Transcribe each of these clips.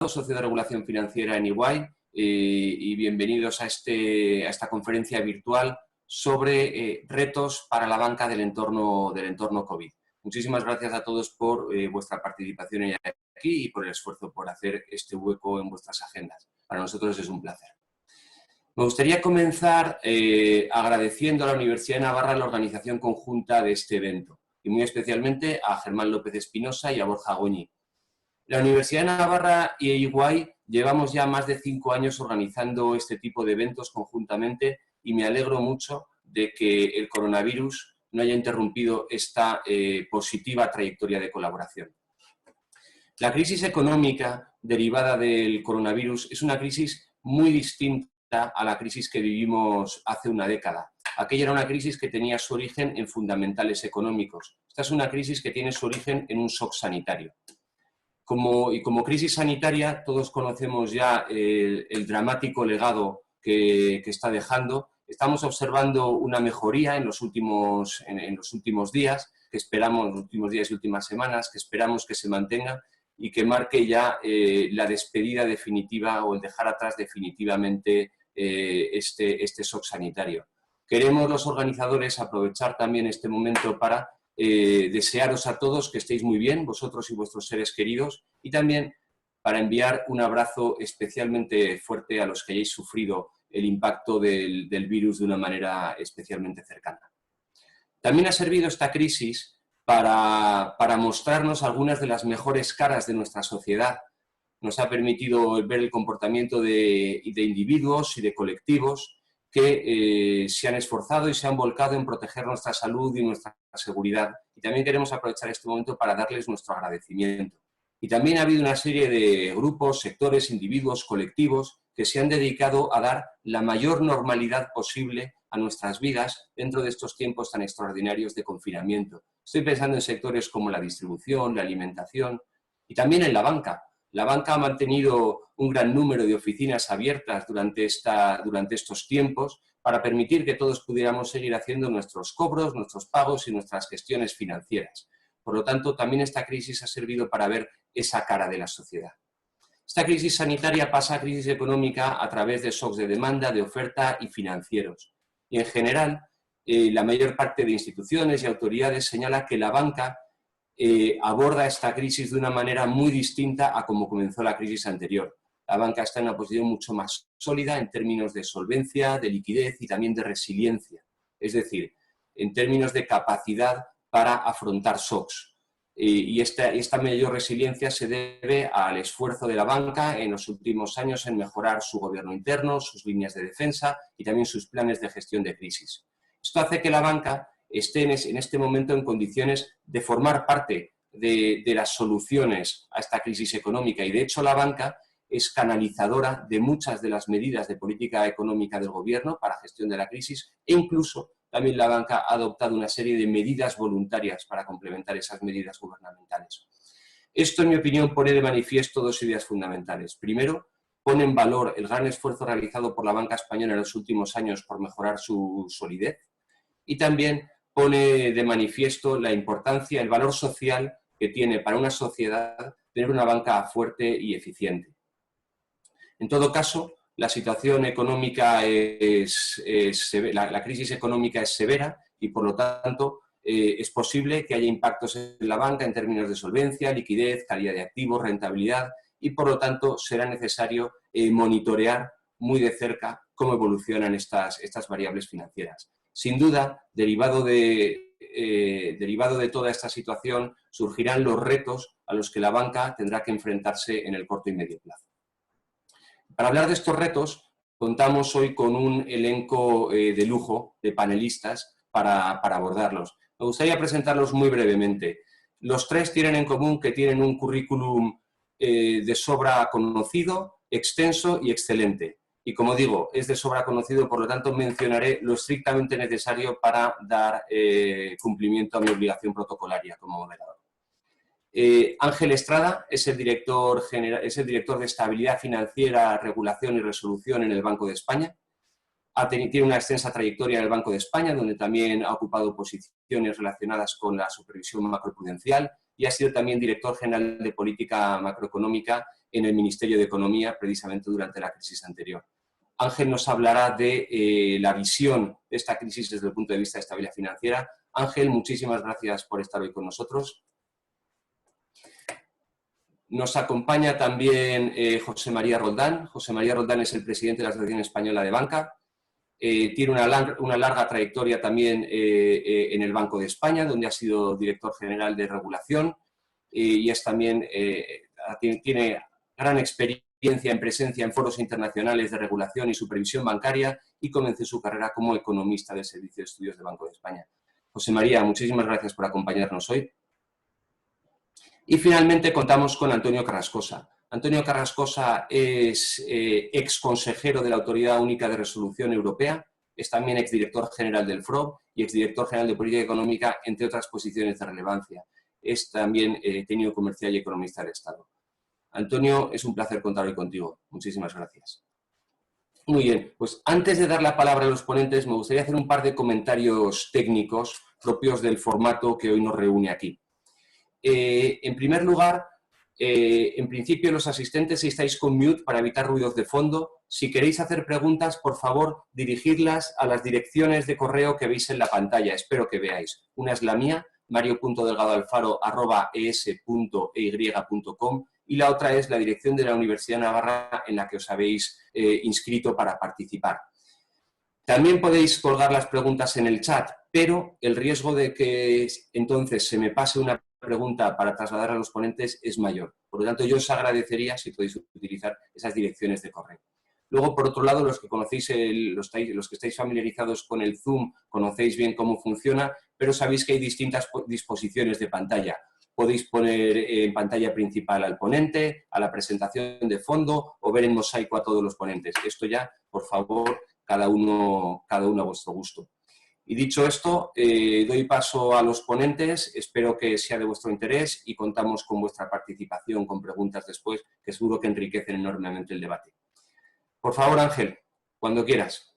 Socio de Regulación Financiera en EY y bienvenidos a esta conferencia virtual sobre retos para la banca del entorno COVID. Muchísimas gracias a todos por vuestra participación aquí y por el esfuerzo por hacer este hueco en vuestras agendas. Para nosotros es un placer. Me gustaría comenzar agradeciendo a la Universidad de Navarra la organización conjunta de este evento y muy especialmente a Germán López Espinosa y a Borja Goñi. La Universidad de Navarra y EY llevamos ya más de 5 años organizando este tipo de eventos conjuntamente y me alegro mucho de que el coronavirus no haya interrumpido esta positiva trayectoria de colaboración. La crisis económica derivada del coronavirus es una crisis muy distinta a la crisis que vivimos hace una década. Aquella era una crisis que tenía su origen en fundamentales económicos. Esta es una crisis que tiene su origen en un shock sanitario. Como crisis sanitaria, todos conocemos ya el dramático legado que está dejando. Estamos observando una mejoría en los últimos días, que esperamos, los últimos días y últimas semanas, que esperamos que se mantenga y que marque ya la despedida definitiva o el dejar atrás definitivamente este shock sanitario. Queremos los organizadores aprovechar también este momento para desearos a todos que estéis muy bien, vosotros y vuestros seres queridos, y también para enviar un abrazo especialmente fuerte a los que hayáis sufrido el impacto del virus de una manera especialmente cercana. También ha servido esta crisis para mostrarnos algunas de las mejores caras de nuestra sociedad. Nos ha permitido ver el comportamiento de individuos y de colectivos que se han esforzado y se han volcado en proteger nuestra salud y nuestra seguridad. Y también queremos aprovechar este momento para darles nuestro agradecimiento. Y también ha habido una serie de grupos, sectores, individuos, colectivos que se han dedicado a dar la mayor normalidad posible a nuestras vidas dentro de estos tiempos tan extraordinarios de confinamiento. Estoy pensando en sectores como la distribución, la alimentación y también en la banca. La banca ha mantenido un gran número de oficinas abiertas durante estos tiempos para permitir que todos pudiéramos seguir haciendo nuestros cobros, nuestros pagos y nuestras gestiones financieras. Por lo tanto, también esta crisis ha servido para ver esa cara de la sociedad. Esta crisis sanitaria pasa a crisis económica a través de shocks de demanda, de oferta y financieros. Y en general, la mayor parte de instituciones y autoridades señala que la banca aborda esta crisis de una manera muy distinta a como comenzó la crisis anterior. La banca está en una posición mucho más sólida en términos de solvencia, de liquidez y también de resiliencia. Es decir, en términos de capacidad para afrontar shocks. Y esta mayor resiliencia se debe al esfuerzo de la banca en los últimos años en mejorar su gobierno interno, sus líneas de defensa y también sus planes de gestión de crisis. Esto hace que la banca esté en este momento en condiciones de formar parte de las soluciones a esta crisis económica y de hecho la banca es canalizadora de muchas de las medidas de política económica del gobierno para gestión de la crisis e incluso también la banca ha adoptado una serie de medidas voluntarias para complementar esas medidas gubernamentales. Esto, en mi opinión, pone de manifiesto dos ideas fundamentales. Primero, pone en valor el gran esfuerzo realizado por la banca española en los últimos años por mejorar su solidez y también pone de manifiesto la importancia, el valor social que tiene para una sociedad tener una banca fuerte y eficiente. En todo caso, la situación económica la crisis económica es severa y, por lo tanto, es posible que haya impactos en la banca en términos de solvencia, liquidez, calidad de activos, rentabilidad y, por lo tanto, será necesario monitorear muy de cerca cómo evolucionan estas variables financieras. Sin duda, derivado de toda esta situación, surgirán los retos a los que la banca tendrá que enfrentarse en el corto y medio plazo. Para hablar de estos retos, contamos hoy con un elenco de lujo de panelistas para abordarlos. Me gustaría presentarlos muy brevemente. Los tres tienen en común que tienen un currículum de sobra conocido, extenso y excelente. Y como digo, es de sobra conocido, por lo tanto mencionaré lo estrictamente necesario para dar cumplimiento a mi obligación protocolaria como moderador. Ángel Estrada es el director de Estabilidad Financiera, Regulación y Resolución en el Banco de España. Tiene una extensa trayectoria en el Banco de España, donde también ha ocupado posiciones relacionadas con la supervisión macroprudencial y ha sido también director general de Política Macroeconómica en el Ministerio de Economía, precisamente durante la crisis anterior. Ángel nos hablará de la visión de esta crisis desde el punto de vista de estabilidad financiera. Ángel, muchísimas gracias por estar hoy con nosotros. Nos acompaña también José María Roldán. José María Roldán es el presidente de la Asociación Española de Banca. Tiene una larga trayectoria también en el Banco de España, donde ha sido director general de regulación y es también, tiene gran experiencia en presencia en foros internacionales de regulación y supervisión bancaria y comenzó su carrera como economista del Servicio de Estudios del Banco de España. José María, muchísimas gracias por acompañarnos hoy. Y finalmente contamos con Antonio Carrascosa. Antonio Carrascosa es ex consejero de la Autoridad Única de Resolución Europea, es también exdirector general del FROB y exdirector general de Política Económica, entre otras posiciones de relevancia. Es también técnico comercial y economista del Estado. Antonio, es un placer contar hoy contigo. Muchísimas gracias. Muy bien, pues antes de dar la palabra a los ponentes, me gustaría hacer un par de comentarios técnicos propios del formato que hoy nos reúne aquí. En primer lugar, en principio los asistentes estáis con mute para evitar ruidos de fondo. Si queréis hacer preguntas, por favor, dirigidlas a las direcciones de correo que veis en la pantalla. Espero que veáis. Una es la mía, mario.delgadoalfaro@es.ey.com, y la otra es la dirección de la Universidad de Navarra en la que os habéis inscrito para participar. También podéis colgar las preguntas en el chat, pero el riesgo de que entonces se me pase una pregunta para trasladar a los ponentes es mayor. Por lo tanto, yo os agradecería si podéis utilizar esas direcciones de correo. Luego, por otro lado, los que conocéis, los que estáis familiarizados con el Zoom, conocéis bien cómo funciona, pero sabéis que hay distintas disposiciones de pantalla. Podéis poner en pantalla principal al ponente, a la presentación de fondo o ver en mosaico a todos los ponentes. Esto ya, por favor, cada uno a vuestro gusto. Y dicho esto, doy paso a los ponentes, espero que sea de vuestro interés y contamos con vuestra participación, con preguntas después, que seguro que enriquecen enormemente el debate. Por favor, Ángel, cuando quieras.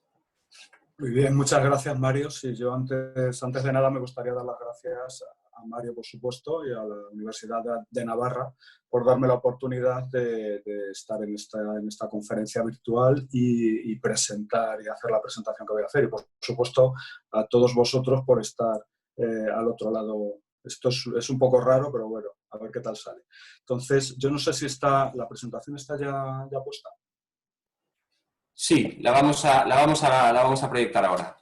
Muy bien, muchas gracias, Mario. Sí, yo antes de nada me gustaría dar las gracias a Mario, por supuesto, y a la Universidad de Navarra por darme la oportunidad de estar en esta conferencia virtual y presentar y hacer la presentación que voy a hacer. Y, por supuesto, a todos vosotros por estar al otro lado. Esto es un poco raro, pero bueno, a ver qué tal sale. Entonces, yo no sé si la presentación está ya puesta. Sí, la vamos a proyectar ahora.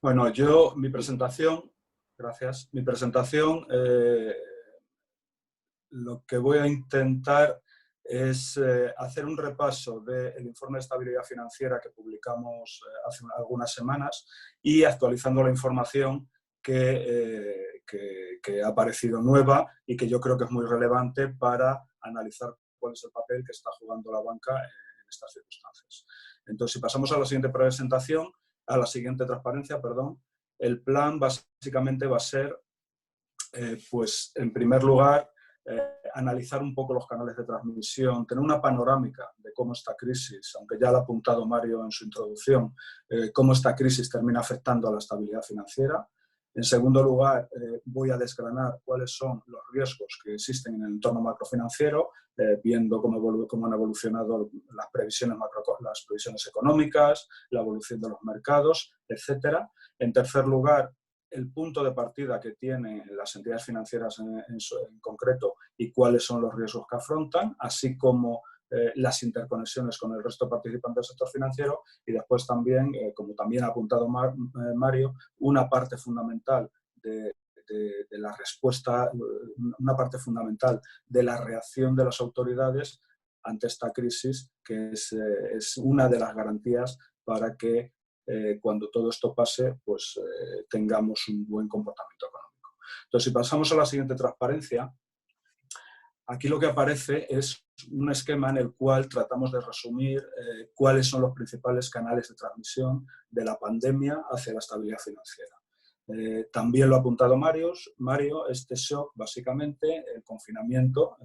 Bueno, mi presentación, gracias. Mi presentación, lo que voy a intentar es hacer un repaso del informe de estabilidad financiera que publicamos hace algunas semanas y actualizando la información que ha aparecido nueva y que yo creo que es muy relevante para analizar cuál es el papel que está jugando la banca en estas circunstancias. Entonces, si pasamos a la siguiente presentación, a la siguiente transparencia, perdón, el plan básicamente va a ser, pues, en primer lugar, analizar un poco los canales de transmisión, tener una panorámica de cómo esta crisis, aunque ya lo ha apuntado Mario en su introducción, cómo esta crisis termina afectando a la estabilidad financiera. En segundo lugar, voy a desgranar cuáles son los riesgos que existen en el entorno macrofinanciero, viendo cómo han evolucionado las previsiones económicas, la evolución de los mercados, etc. En tercer lugar, el punto de partida que tienen las entidades financieras en concreto y cuáles son los riesgos que afrontan, así como las interconexiones con el resto de participantes del sector financiero y después también, como también ha apuntado Mario, una parte fundamental de la respuesta, una parte fundamental de la reacción de las autoridades ante esta crisis, que es una de las garantías para que cuando todo esto pase, pues tengamos un buen comportamiento económico. Entonces, si pasamos a la siguiente transparencia, aquí lo que aparece es un esquema en el cual tratamos de resumir cuáles son los principales canales de transmisión de la pandemia hacia la estabilidad financiera. También lo ha apuntado Mario, este shock, básicamente, el confinamiento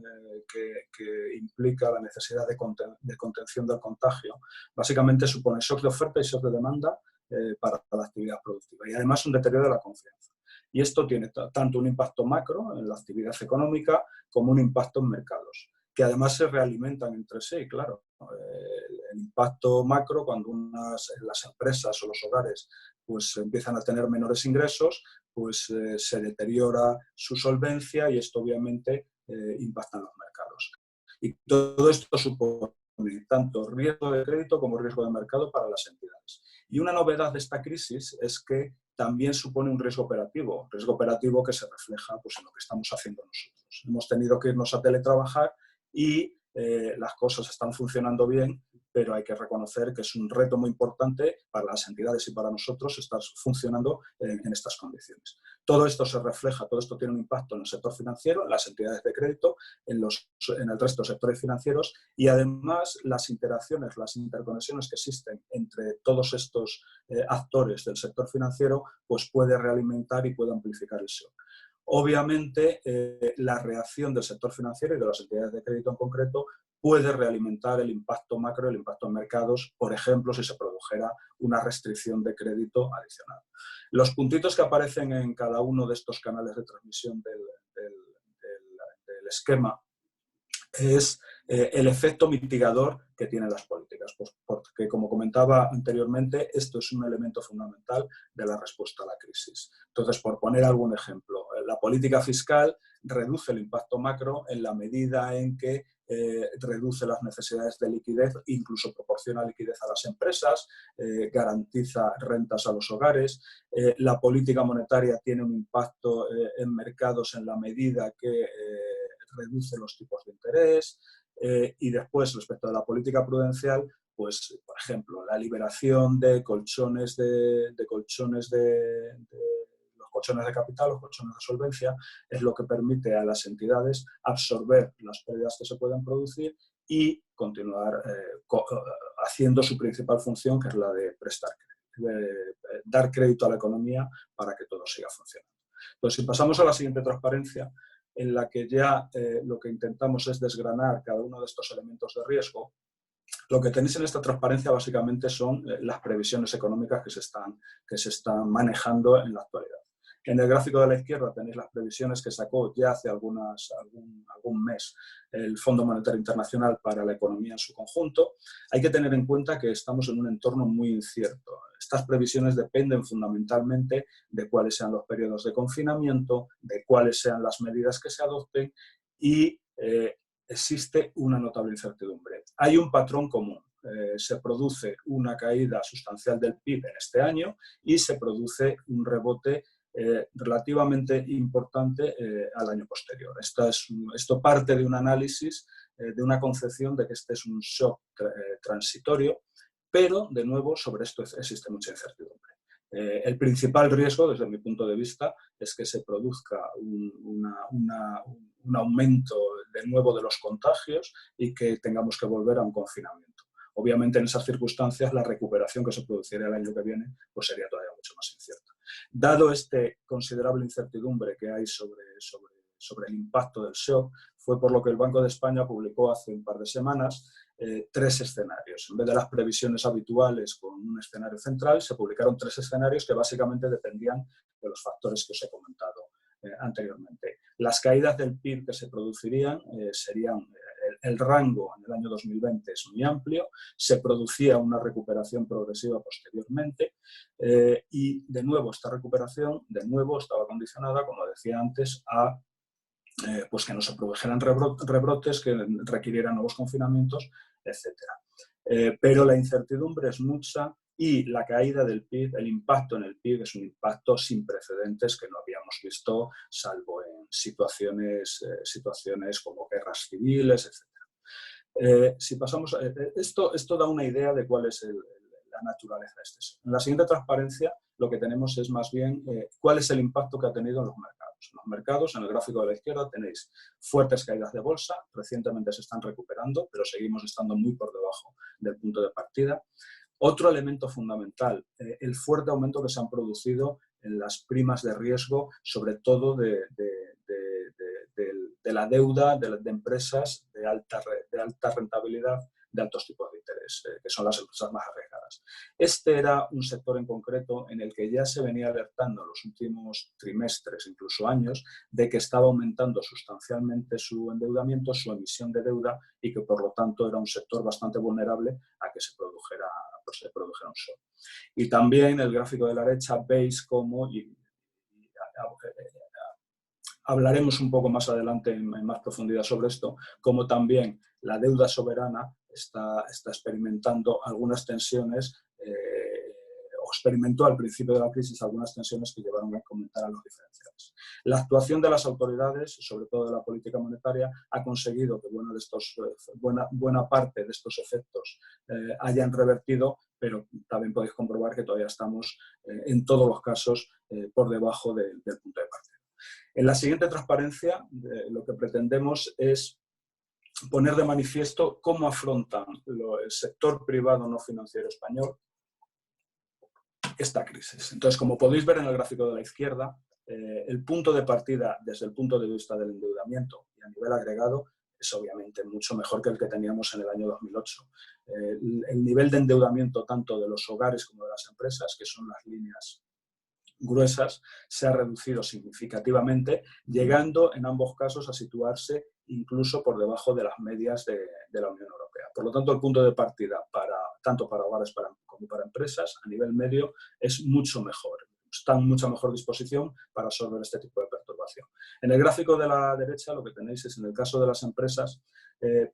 que implica la necesidad de contención del contagio, básicamente supone shock de oferta y shock de demanda para la actividad productiva y además un deterioro de la confianza. Y esto tiene tanto un impacto macro en la actividad económica como un impacto en mercados, que además se realimentan entre sí, claro. El impacto macro, cuando las empresas o los hogares pues empiezan a tener menores ingresos, pues se deteriora su solvencia y esto obviamente impacta en los mercados. Y todo esto supone tanto riesgo de crédito como riesgo de mercado para las entidades. Y una novedad de esta crisis es que también supone un riesgo operativo que se refleja pues, en lo que estamos haciendo nosotros. Hemos tenido que irnos a teletrabajar y las cosas están funcionando bien, pero hay que reconocer que es un reto muy importante para las entidades y para nosotros estar funcionando en estas condiciones. Todo esto se refleja, todo esto tiene un impacto en el sector financiero, en las entidades de crédito, en el resto de sectores financieros y además las interacciones, las interconexiones que existen entre todos estos actores del sector financiero pues puede realimentar y puede amplificar el shock. Obviamente, la reacción del sector financiero y de las entidades de crédito en concreto puede realimentar el impacto macro, el impacto en mercados, por ejemplo, si se produjera una restricción de crédito adicional. Los puntitos que aparecen en cada uno de estos canales de transmisión del esquema es el efecto mitigador que tienen las políticas, pues porque, como comentaba anteriormente, esto es un elemento fundamental de la respuesta a la crisis. Entonces, por poner algún ejemplo, la política fiscal reduce el impacto macro en la medida en que reduce las necesidades de liquidez, incluso proporciona liquidez a las empresas, garantiza rentas a los hogares. La política monetaria tiene un impacto en mercados en la medida que reduce los tipos de interés y después, respecto a la política prudencial, pues, por ejemplo, la liberación de colchones los colchones de capital, los colchones de solvencia, es lo que permite a las entidades absorber las pérdidas que se pueden producir y continuar haciendo su principal función, que es la de prestar dar crédito a la economía para que todo siga funcionando. Entonces, si pasamos a la siguiente transparencia, en la que ya lo que intentamos es desgranar cada uno de estos elementos de riesgo, lo que tenéis en esta transparencia básicamente son las previsiones económicas que se están manejando en la actualidad. En el gráfico de la izquierda tenéis las previsiones que sacó ya hace algún mes el Fondo Monetario Internacional para la economía en su conjunto. Hay que tener en cuenta que estamos en un entorno muy incierto. Estas previsiones dependen fundamentalmente de cuáles sean los periodos de confinamiento, de cuáles sean las medidas que se adopten y existe una notable incertidumbre. Hay un patrón común. Se produce una caída sustancial del PIB en este año y se produce un rebote relativamente importante al año posterior. Esto parte de un análisis, de una concepción de que este es un shock transitorio, pero, de nuevo, sobre esto existe mucha incertidumbre. El principal riesgo, desde mi punto de vista, es que se produzca un aumento de nuevo de los contagios y que tengamos que volver a un confinamiento. Obviamente, en esas circunstancias, la recuperación que se produciría el año que viene pues sería todavía mucho más incierta. Dado este considerable incertidumbre que hay sobre el impacto del shock, fue por lo que el Banco de España publicó hace un par de semanas 3 escenarios. En vez de las previsiones habituales con un escenario central, se publicaron 3 escenarios que básicamente dependían de los factores que os he comentado anteriormente. Las caídas del PIB que se producirían serían el rango en el año 2020 es muy amplio, se producía una recuperación progresiva posteriormente y de nuevo esta recuperación estaba condicionada, como decía antes, a pues que no se produjeran rebrotes, que requirieran nuevos confinamientos, etc. Pero la incertidumbre es mucha y la caída del PIB, el impacto en el PIB es un impacto sin precedentes que no habíamos visto, salvo en situaciones como guerras civiles, etc. Si pasamos, esto da una idea de cuál es la naturaleza de este sector. En la siguiente transparencia lo que tenemos es más bien cuál es el impacto que ha tenido en los mercados. En los mercados, en el gráfico de la izquierda, tenéis fuertes caídas de bolsa, recientemente se están recuperando, pero seguimos estando muy por debajo del punto de partida. Otro elemento fundamental, el fuerte aumento que se han producido en las primas de riesgo, sobre todo de la deuda de empresas de alta rentabilidad, de altos tipos de interés, que son las empresas más arriesgadas. horas. Este era un sector en concreto en el que ya se venía alertando en los últimos trimestres, incluso años, de que estaba aumentando sustancialmente su endeudamiento, su emisión de deuda, y que por lo tanto era un sector bastante vulnerable a que se produjera un shock. Y también el gráfico de la derecha veis cómo, hablaremos un poco más adelante en más profundidad sobre esto, como también la deuda soberana está experimentando algunas tensiones, o experimentó al principio de la crisis algunas tensiones que llevaron a comentar a los diferenciales. La actuación de las autoridades, sobre todo de la política monetaria, ha conseguido que buena parte de estos efectos hayan revertido, pero también podéis comprobar que todavía estamos en todos los casos por debajo del punto de partida. En la siguiente transparencia, lo que pretendemos es poner de manifiesto cómo afronta el sector privado no financiero español esta crisis. Entonces, como podéis ver en el gráfico de la izquierda, el punto de partida desde el punto de vista del endeudamiento y a nivel agregado es obviamente mucho mejor que el que teníamos en el año 2008. El nivel de endeudamiento tanto de los hogares como de las empresas, que son las líneas gruesas, se ha reducido significativamente, llegando en ambos casos a situarse incluso por debajo de las medias de la Unión Europea. Por lo tanto, el punto de partida tanto para hogares como para empresas a nivel medio es mucho mejor. Está en mucha mejor disposición para absorber este tipo de perturbación. En el gráfico de la derecha lo que tenéis es, en el caso de las empresas,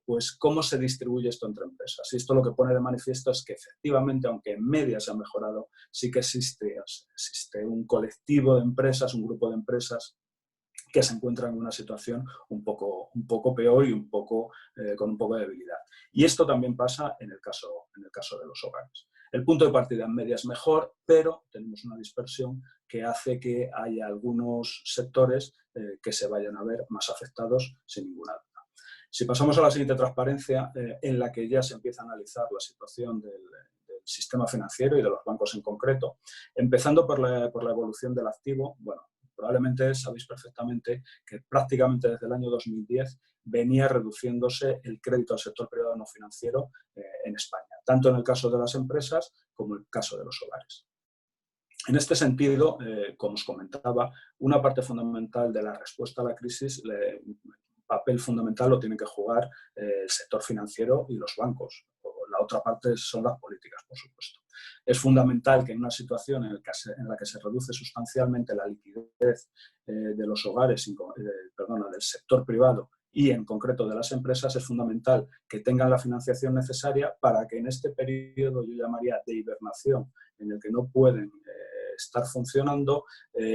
pues cómo se distribuye esto entre empresas. Y esto lo que pone de manifiesto es que efectivamente, aunque en media se ha mejorado, sí que existe un colectivo de empresas, un grupo de empresas que se encuentran en una situación un poco peor y con un poco de debilidad. Y esto también pasa en el caso de los hogares. El punto de partida en media es mejor, pero tenemos una dispersión que hace que haya algunos sectores que se vayan a ver más afectados sin ninguna duda. Si pasamos a la siguiente transparencia, en la que ya se empieza a analizar la situación del sistema financiero y de los bancos en concreto, empezando por la evolución del activo. Bueno, probablemente sabéis perfectamente que prácticamente desde el año 2010 venía reduciéndose el crédito al sector privado no financiero en España, tanto en el caso de las empresas como en el caso de los hogares. En este sentido, como os comentaba, una parte fundamental de la respuesta a la crisis, papel fundamental lo tienen que jugar el sector financiero y los bancos. La otra parte son las políticas, por supuesto. Es fundamental que en una situación en la que se reduce sustancialmente la liquidez de los hogares, del sector privado y en concreto de las empresas, es fundamental que tengan la financiación necesaria para que en este periodo, yo llamaría de hibernación, en el que no pueden estar funcionando,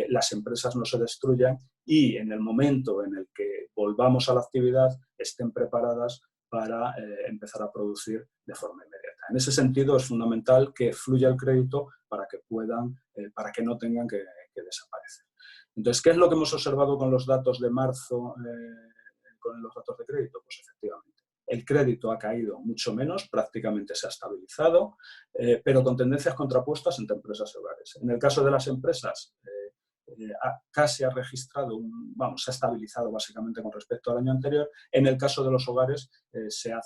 las empresas no se destruyan y en el momento en el que volvamos a la actividad estén preparadas para empezar a producir de forma inmediata. En ese sentido es fundamental que fluya el crédito para que no tengan que desaparecer. Entonces, ¿qué es lo que hemos observado con los datos de marzo, con los datos de crédito? Pues efectivamente, el crédito ha caído mucho menos, prácticamente se ha estabilizado, pero con tendencias contrapuestas entre empresas y hogares. En el caso de las empresas, casi ha registrado, se ha estabilizado básicamente con respecto al año anterior. En el caso de los hogares se ha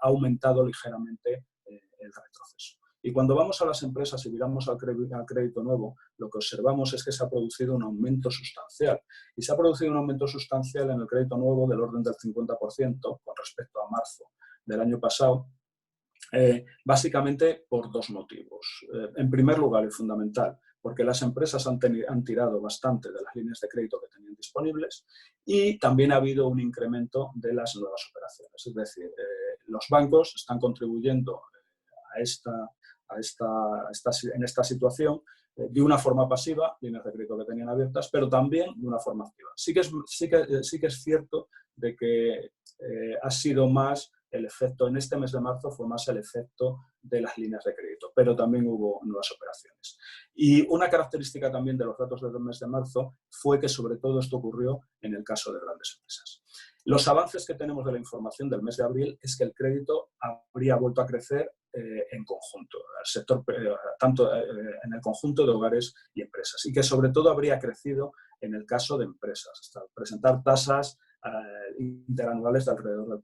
aumentado ligeramente el retroceso. Y cuando vamos a las empresas y miramos al crédito nuevo, lo que observamos es que se ha producido un aumento sustancial. Y se ha producido un aumento sustancial en el crédito nuevo del orden del 50% con respecto a marzo del año pasado, básicamente por dos motivos. En primer lugar, y fundamental, porque las empresas han tirado bastante de las líneas de crédito que tenían disponibles y también ha habido un incremento de las nuevas operaciones. Es decir, los bancos están contribuyendo en esta situación de una forma pasiva, líneas de crédito que tenían abiertas, pero también de una forma activa. Sí que es cierto de que ha sido más el efecto, en este mes de marzo fue más el efecto de las líneas de crédito, pero también hubo nuevas operaciones. Y una característica también de los datos del mes de marzo fue que sobre todo esto ocurrió en el caso de grandes empresas. Los avances que tenemos de la información del mes de abril es que el crédito habría vuelto a crecer en conjunto, el sector, tanto en el conjunto de hogares y empresas, y que sobre todo habría crecido en el caso de empresas, hasta presentar tasas interanuales de alrededor del 4%,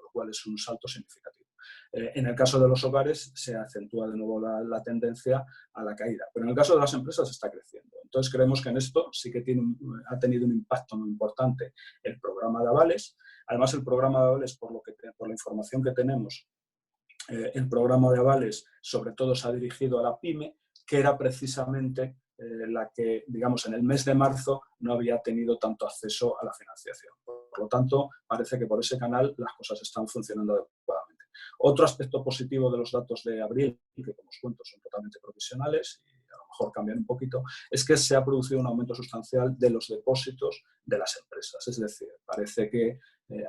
lo cual es un salto significativo. En el caso de los hogares se acentúa de nuevo la tendencia a la caída, pero en el caso de las empresas está creciendo. Entonces creemos que en esto sí que ha tenido un impacto muy importante el programa de avales. Además, el programa de avales, por la información que tenemos, el programa de avales sobre todo se ha dirigido a la PYME, que era precisamente la que, digamos, en el mes de marzo no había tenido tanto acceso a la financiación. Por lo tanto, parece que por ese canal las cosas están funcionando adecuadamente. Otro aspecto positivo de los datos de abril, que como os cuento son totalmente provisionales y a lo mejor cambian un poquito, es que se ha producido un aumento sustancial de los depósitos de las empresas. Es decir, parece que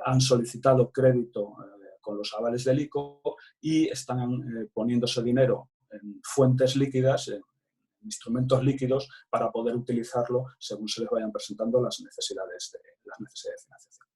han solicitado crédito con los avales del ICO y están poniéndose dinero en fuentes líquidas, en instrumentos líquidos, para poder utilizarlo según se les vayan presentando las necesidades de financiación.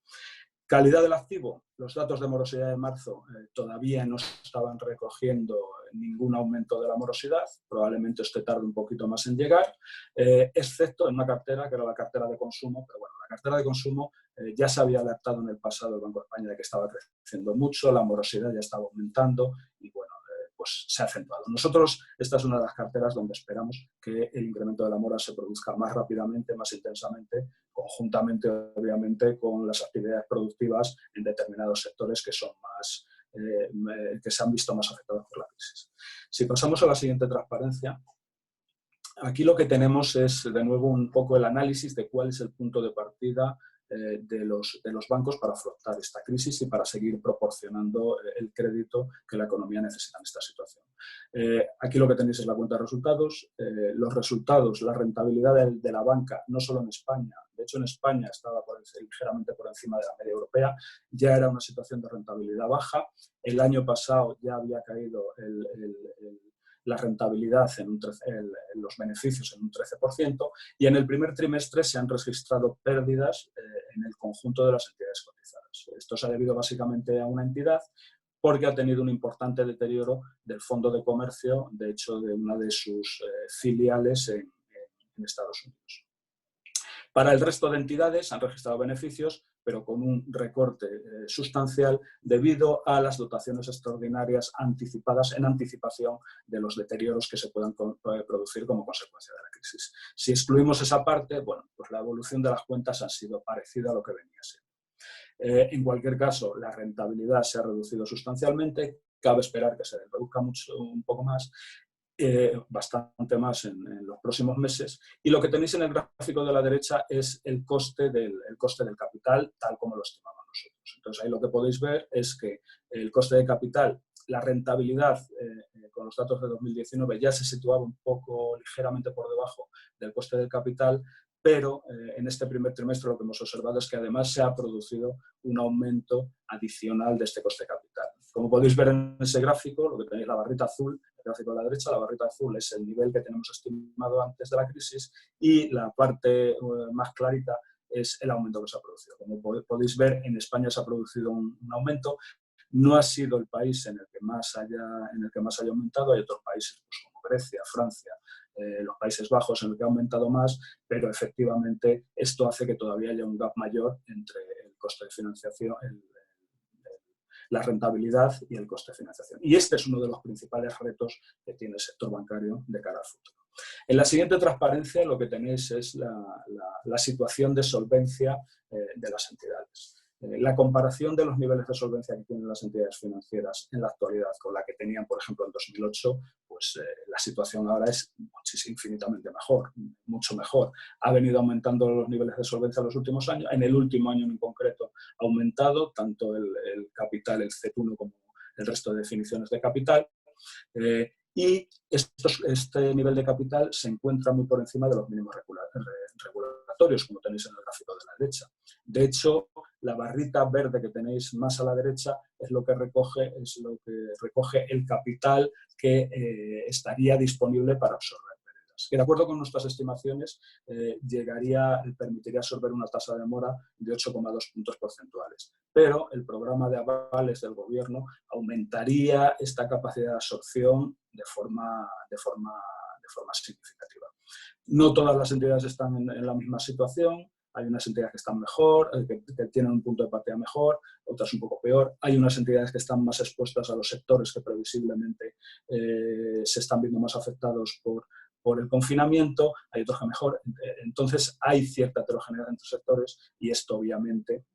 Calidad del activo. Los datos de morosidad de marzo todavía no estaban recogiendo ningún aumento de la morosidad. Probablemente este tarde un poquito más en llegar, excepto en una cartera que era la cartera de consumo. Pero bueno, la cartera de consumo ya se había alertado en el pasado el Banco de España de que estaba creciendo mucho, la morosidad ya estaba aumentando y bueno, pues se ha acentuado. Nosotros, esta es una de las carteras donde esperamos que el incremento de la mora se produzca más rápidamente, más intensamente, conjuntamente, obviamente, con las actividades productivas en determinados sectores que son más, que se han visto más afectados por la crisis. Si pasamos a la siguiente transparencia, aquí lo que tenemos es, de nuevo, un poco el análisis de cuál es el punto de partida de los bancos para afrontar esta crisis y para seguir proporcionando el crédito que la economía necesita en esta situación. Aquí lo que tenéis es la cuenta de resultados. Los resultados, la rentabilidad de la banca, no solo en España, de hecho en España estaba ligeramente por encima de la media europea, ya era una situación de rentabilidad baja. El año pasado ya había caído la rentabilidad en los beneficios en un 13% y en el primer trimestre se han registrado pérdidas en el conjunto de las entidades cotizadas. Esto se ha debido básicamente a una entidad porque ha tenido un importante deterioro del fondo de comercio, de hecho de una de sus filiales en Estados Unidos. Para el resto de entidades han registrado beneficios, pero con un recorte sustancial debido a las dotaciones extraordinarias anticipadas en anticipación de los deterioros que se puedan producir como consecuencia de la crisis. Si excluimos esa parte, bueno, pues la evolución de las cuentas ha sido parecida a lo que venía siendo. En cualquier caso, la rentabilidad se ha reducido sustancialmente, cabe esperar que se reduzca un poco más, bastante más en los próximos meses. Y lo que tenéis en el gráfico de la derecha es el coste del capital, tal como lo estimamos nosotros. Entonces, ahí lo que podéis ver es que el coste de capital, la rentabilidad con los datos de 2019 ya se situaba un poco ligeramente por debajo del coste del capital, pero en este primer trimestre lo que hemos observado es que además se ha producido un aumento adicional de este coste de capital. Como podéis ver en ese gráfico, lo que tenéis la barrita azul, el gráfico de la derecha, la barrita azul es el nivel que tenemos estimado antes de la crisis y la parte más clarita es el aumento que se ha producido. Como podéis ver, en España se ha producido un aumento. No ha sido el país en el que más haya aumentado, hay otros países pues, como Grecia, Francia, los Países Bajos en el que ha aumentado más, pero efectivamente esto hace que todavía haya un gap mayor entre el coste de financiación, la rentabilidad y el coste de financiación. Y este es uno de los principales retos que tiene el sector bancario de cara al futuro. En la siguiente transparencia lo que tenéis es la situación de solvencia de las entidades. La comparación de los niveles de solvencia que tienen las entidades financieras en la actualidad con la que tenían, por ejemplo, en 2008, pues la situación ahora es infinitamente mejor, mucho mejor. Ha venido aumentando los niveles de solvencia en los últimos años. En el último año en concreto ha aumentado tanto el capital, el CET1, como el resto de definiciones de capital. Y este nivel de capital se encuentra muy por encima de los mínimos regulatorios, como tenéis en el gráfico de la derecha. De hecho, la barrita verde que tenéis más a la derecha es lo que recoge el capital que estaría disponible para absorber pérdidas, que de acuerdo con nuestras estimaciones permitiría absorber una tasa de mora de 8,2 puntos porcentuales. Pero el programa de avales del gobierno aumentaría esta capacidad de absorción de forma significativa. No todas las entidades están en la misma situación. Hay unas entidades que están mejor, que tienen un punto de partida mejor, otras un poco peor. Hay unas entidades que están más expuestas a los sectores que previsiblemente se están viendo más afectados por el confinamiento, hay otros que mejor. Entonces hay cierta heterogeneidad entre sectores y esto obviamente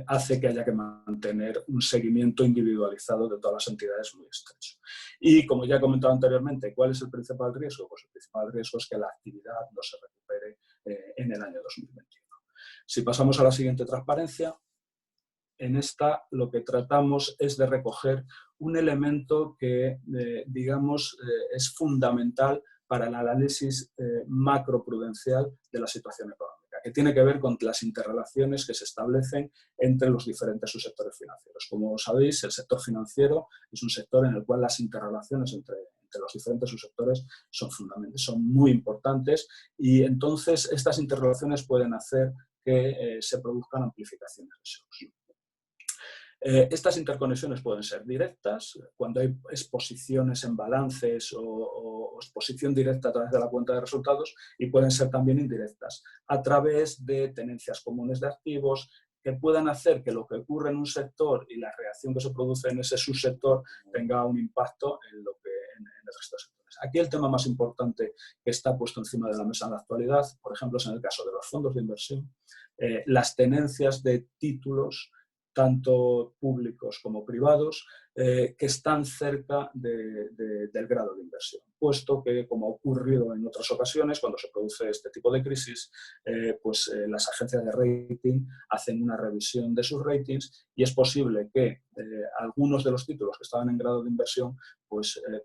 hace que haya que mantener un seguimiento individualizado de todas las entidades muy estrecho. Y como ya he comentado anteriormente, ¿cuál es el principal riesgo? Pues el principal riesgo es que la actividad no se recupere en el año 2021. Si pasamos a la siguiente transparencia, en esta lo que tratamos es de recoger un elemento que, digamos, es fundamental para el análisis macroprudencial de la situación económica, que tiene que ver con las interrelaciones que se establecen entre los diferentes subsectores financieros. Como sabéis, el sector financiero es un sector en el cual las interrelaciones entre los diferentes subsectores son muy importantes y entonces estas interrelaciones pueden hacer que se produzcan amplificaciones de shocks. Estas interconexiones pueden ser directas, cuando hay exposiciones en balances o exposición directa a través de la cuenta de resultados, y pueden ser también indirectas, a través de tenencias comunes de activos que puedan hacer que lo que ocurre en un sector y la reacción que se produce en ese subsector tenga un impacto en el resto de sectores. Aquí el tema más importante que está puesto encima de la mesa en la actualidad, por ejemplo, es en el caso de los fondos de inversión, las tenencias de títulos tanto públicos como privados, que están cerca del grado de inversión, puesto que, como ha ocurrido en otras ocasiones, cuando se produce este tipo de crisis, las agencias de rating hacen una revisión de sus ratings y es posible que algunos de los títulos que estaban en grado de inversión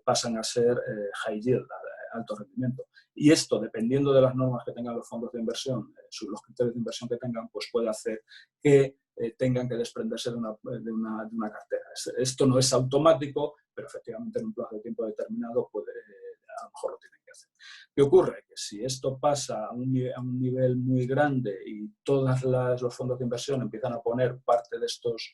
pasan a ser high yield, alto rendimiento. Y esto, dependiendo de las normas que tengan los fondos de inversión, los criterios de inversión que tengan, pues puede hacer que tengan que desprenderse de una cartera. Esto no es automático, pero efectivamente en un plazo de tiempo determinado a lo mejor lo tienen que hacer. ¿Qué ocurre? Que si esto pasa a un nivel muy grande y todos los fondos de inversión empiezan a poner parte de estos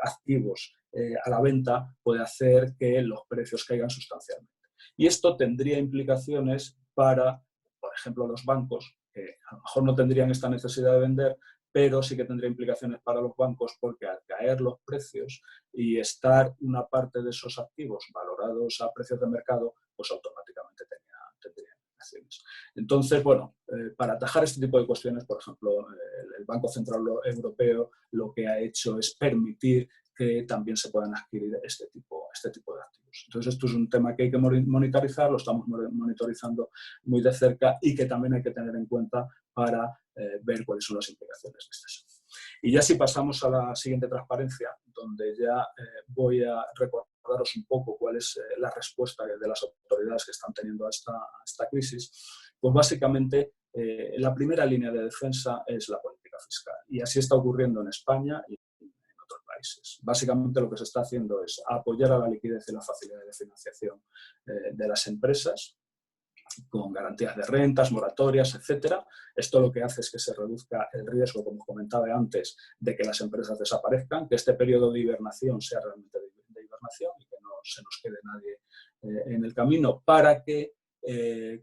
activos a la venta, puede hacer que los precios caigan sustancialmente. Y esto tendría implicaciones para, por ejemplo, los bancos, que a lo mejor no tendrían esta necesidad de vender, pero sí que tendría implicaciones para los bancos porque al caer los precios y estar una parte de esos activos valorados a precios de mercado, pues automáticamente tendrían implicaciones. Entonces, bueno, para atajar este tipo de cuestiones, por ejemplo, el Banco Central Europeo lo que ha hecho es permitir que también se puedan adquirir este tipo de activos. Entonces, esto es un tema que hay que monitorizar, lo estamos monitorizando muy de cerca y que también hay que tener en cuenta para ver cuáles son las implicaciones de este shock. Y ya si pasamos a la siguiente transparencia, donde ya voy a recordaros un poco cuál es la respuesta de las autoridades que están teniendo a esta crisis, pues básicamente la primera línea de defensa es la política fiscal. Y así está ocurriendo en España y en otros países. Básicamente lo que se está haciendo es apoyar a la liquidez y la facilidad de financiación de las empresas, con garantías de rentas, moratorias, etcétera. Esto lo que hace es que se reduzca el riesgo, como comentaba antes, de que las empresas desaparezcan, que este periodo de hibernación sea realmente de hibernación y que no se nos quede nadie en el camino, para que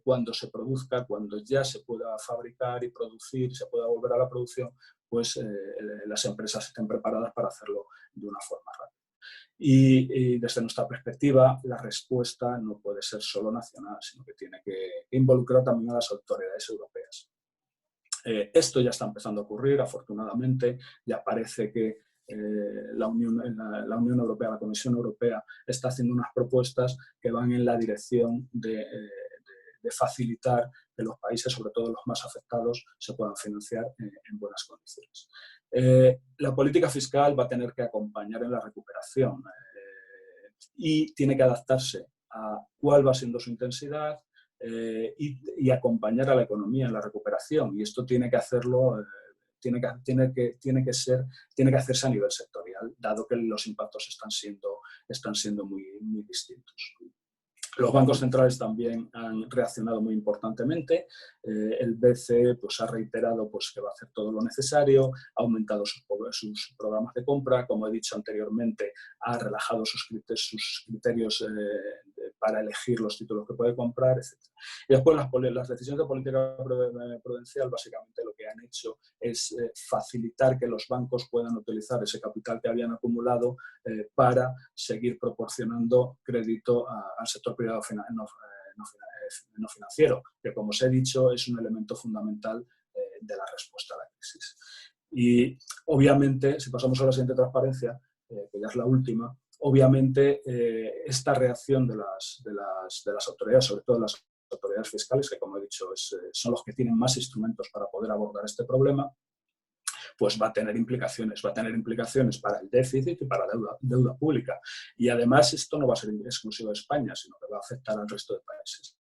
cuando se produzca, cuando ya se pueda fabricar y producir, se pueda volver a la producción, pues las empresas estén preparadas para hacerlo de una forma rápida. Y desde nuestra perspectiva, la respuesta no puede ser solo nacional, sino que tiene que involucrar también a las autoridades europeas. Esto ya está empezando a ocurrir, afortunadamente. Ya parece que la Unión Europea, la Comisión Europea, está haciendo unas propuestas que van en la dirección de facilitar que los países, sobre todo los más afectados, se puedan financiar en buenas condiciones. La política fiscal va a tener que acompañar en la recuperación y tiene que adaptarse a cuál va siendo su intensidad y acompañar a la economía en la recuperación. Y esto tiene que hacerlo, tiene que hacerse a nivel sectorial, dado que los impactos están siendo muy, muy distintos. Los bancos centrales también han reaccionado muy importantemente. El BCE ha reiterado que va a hacer todo lo necesario, ha aumentado sus programas de compra, como he dicho anteriormente, ha relajado sus criterios para elegir los títulos que puede comprar, etc. Y después las decisiones de política prudencial básicamente lo que han hecho es facilitar que los bancos puedan utilizar ese capital que habían acumulado para seguir proporcionando crédito al sector privado no financiero, que como os he dicho es un elemento fundamental de la respuesta a la crisis. Y obviamente, si pasamos a la siguiente transparencia, que ya es la última, obviamente esta reacción de las autoridades, sobre todo las autoridades fiscales, que como he dicho son los que tienen más instrumentos para poder abordar este problema, pues va a tener implicaciones para el déficit y para la deuda pública. Y además esto no va a ser exclusivo de España, sino que va a afectar al resto de países.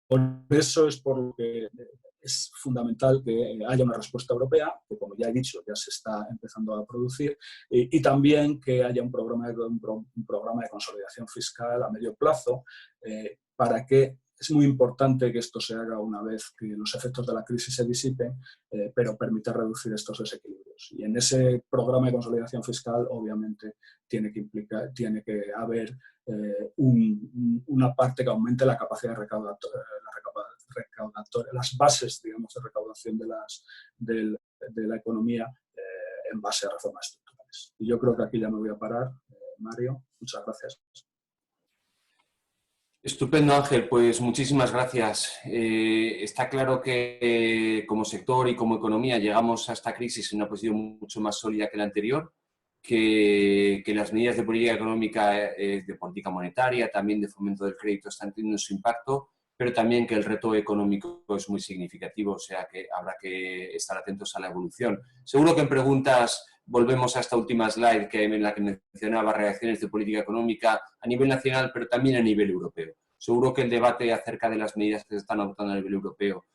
Por eso es por lo que es fundamental que haya una respuesta europea, que como ya he dicho, ya se está empezando a producir, y también que haya un programa de consolidación fiscal a medio plazo, para que es muy importante que esto se haga una vez que los efectos de la crisis se disipen, pero permita reducir estos desequilibrios. Y en ese programa de consolidación fiscal, obviamente, tiene que haber una parte que aumente la capacidad recaudatoria, las bases, digamos, de recaudación de la economía en base a reformas estructurales. Y yo creo que aquí ya me voy a parar. Mario, muchas gracias. Estupendo, Ángel. Pues muchísimas gracias. Está claro que como sector y como economía llegamos a esta crisis en una posición mucho más sólida que la anterior, que las medidas de política económica, de política monetaria, también de fomento del crédito están teniendo su impacto, pero también que el reto económico es muy significativo, o sea que habrá que estar atentos a la evolución. Seguro que en preguntas volvemos a esta última slide en la que mencionaba reacciones de política económica a nivel nacional, pero también a nivel europeo. Seguro que el debate acerca de las medidas que se están adoptando a nivel europeo